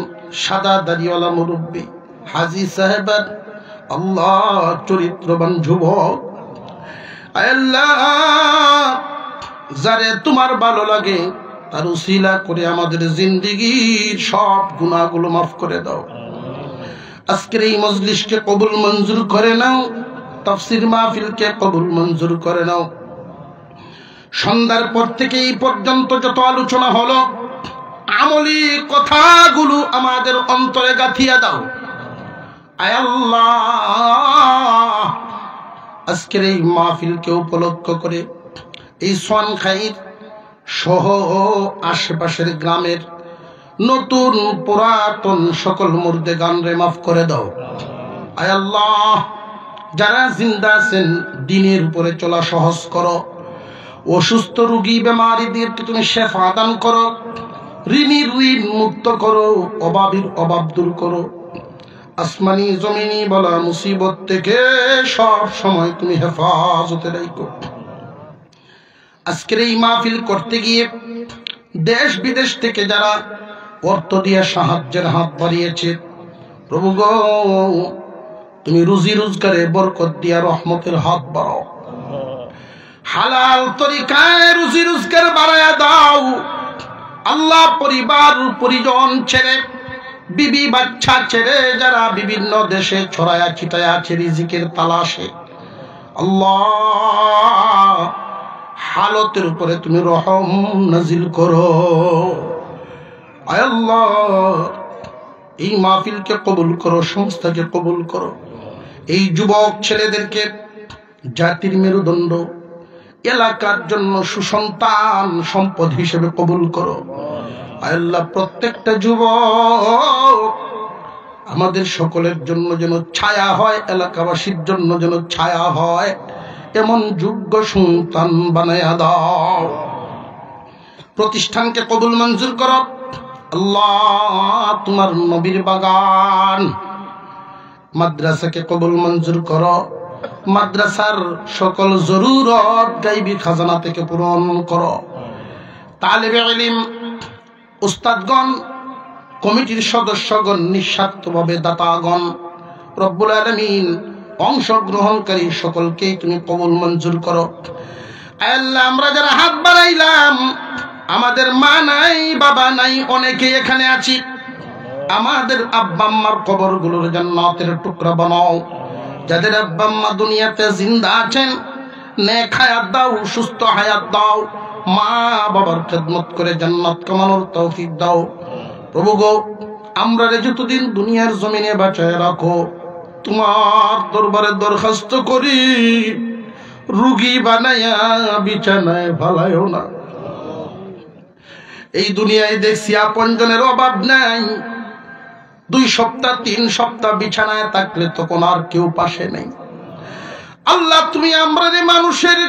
সাদা দাড়িওয়ালা মুরব্বী, হাজী সাহেব, আল্লাহ চরিত্রবান যুবক, আল্লাহ যারে তোমার ভালো লাগে তার উসিলা করে আমাদের জিন্দেগীর সব গুনাহগুলো মাফ করে দাও। আজকের এই মজলিসকে কবুল মঞ্জুর করে নাও, তাফসীর মাহফিলকে কবুল মঞ্জুর করে নাও। সন্ধ্যার পর থেকে এই পর্যন্ত যত আলোচনা হলো, আমলি কথাগুলো আমাদের অন্তরে গাঁথিয়া দাও। আয় আল্লাহ, আজকের এই মাহফিলকে উপলক্ষ করে এই সোয়ানখাইর সহ আশেপাশের গ্রামের নতুন পুরাতন সকল মুর্দে গানরে মাফ করে দাও। আয় আল্লাহ, যারা জিন্দা আছেন দ্বীনের উপরে চলা সহজ করো। অসুস্থ রোগী বেমারিদেরকে তুমি শেফা দান করো, ঋণীর ঋণ মুক্ত করো, অভাবীর অভাব দূর করো। আসমানি জমিনি বলা মুসিবত থেকে সব সময় তুমি হেফাজতে রাখো। আজকের এই মাহফিল করতে গিয়ে দেশ বিদেশ থেকে যারা অর্থ দিয়ে সাহায্যের হাত বাড়িয়েছে, প্রভু গো তুমি রুজি রোজগারে বরকত দিয়া রহমতের হাত বাড়াও। হালাল তরিকায় রুজি রোজগার বাড়ায়া দাও। আল্লাহ, পরিবার পরিজন ছেড়ে, বিবি বাচ্চা ছেড়ে যারা বিভিন্ন দেশে ছড়ায়া ছিটায়া আছে রিজিকের তালাশে, আল্লাহ হালতের উপরে তুমি রহম নাজিল করো। আয় আল্লাহ, এই মাহফিলকে কবুল করো, সংস্থাকে কবুল করো। এই যুবক ছেলেদেরকে জাতির মেরুদণ্ড, এলাকার জন্য সুসন্তান সম্পদ হিসেবে কবুল করো। আয় আল্লাহ, প্রত্যেকটা যুবক আমাদের সকলের জন্য যেন ছায়া হয়, এলাকাবাসীর জন্য যেন ছায়া হয়, এমন যোগ্য সন্তান বানায়া দাও। প্রতিষ্ঠানকে কবুল মঞ্জুর করো। আল্লাহ, তোমার নবীর বাগান মাদ্রাসাকে কবুল মঞ্জুর করো। মাদ্রাসার সকল জরুরত গায়বী খাজানা থেকে পূরণ করো। তালিবে ইলম, উস্তাদগণ, কমিটির সদস্যগণ, নিঃস্বার্থভাবে দাতাগণ, রব্বুল আলামিন অংশগ্রহণকারী সকলকেই তুমি কবুল মঞ্জুর করো। আল্লাহ, আমরা যারা হাত বাড়াইলাম, আমাদের মা নাই, বাবা নাই, অনেকে এখানে আছি, আমাদের আব্বা আম্মার কবরগুলোর জান্নাতের টুকরা বানাও। যাদের আব্বা আম্মা দুনিয়াতে জিন্দা আছেন, নেক হায়াত দাও, সুস্থ হায়াত দাও, মা বাবার খেদমত করে জান্নাত কামানোর তৌফিক দাও। প্রভু গো, আমরা যতদিন দুনিয়ার জমিনে বাঁচায় রাখো, তোমার দরবারে দরখাস্ত করি, রুগী বানায়া বিছানায় ফালায়ও না। এই দুনিয়ায় দেখছি আপনজনের অভাব নাই, 2 সপ্তাহ 3 সপ্তাহ বিছানায় থাকলে তখন আর কেউ পাশে নেই। আল্লাহ, তুমি আমরা মানুষের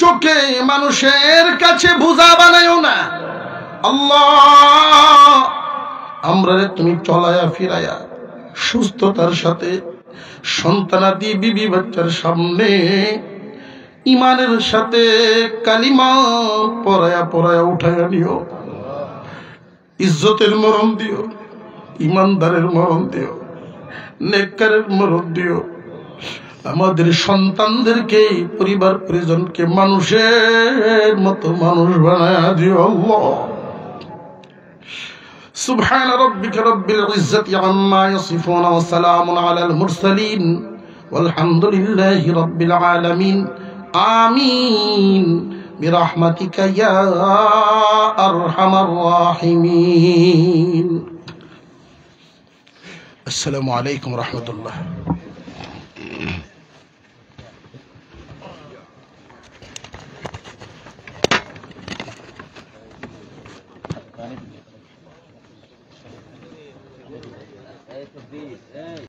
চোখে, মানুষের কাছে বোঝা বানায়ও না। আল্লাহ, আমরা তুমি চলায়া ফিরায়া সুস্থতার সাথে সন্তানাদি বিবি বাচ্চার সামনে ইমানের সাথে কালিমা পড়ায়া পড়ায়া উঠায়া নিও। ইজ্জতের মরণ দিও, ইমানদারের মরণ দিও, নেককারের মরণ দিও। আমাদের সন্তানদেরকে, পরিবার পরিজনকে মানুষের মতো মানুষ বানায়া দিও আল্লাহ। سبحان ربك رب العزة عما يصفون وسلام على المرسلين والحمد لله رب العالمين آمين برحمتك يا أرحم الراحمين. السلام عليكم ورحمة الله.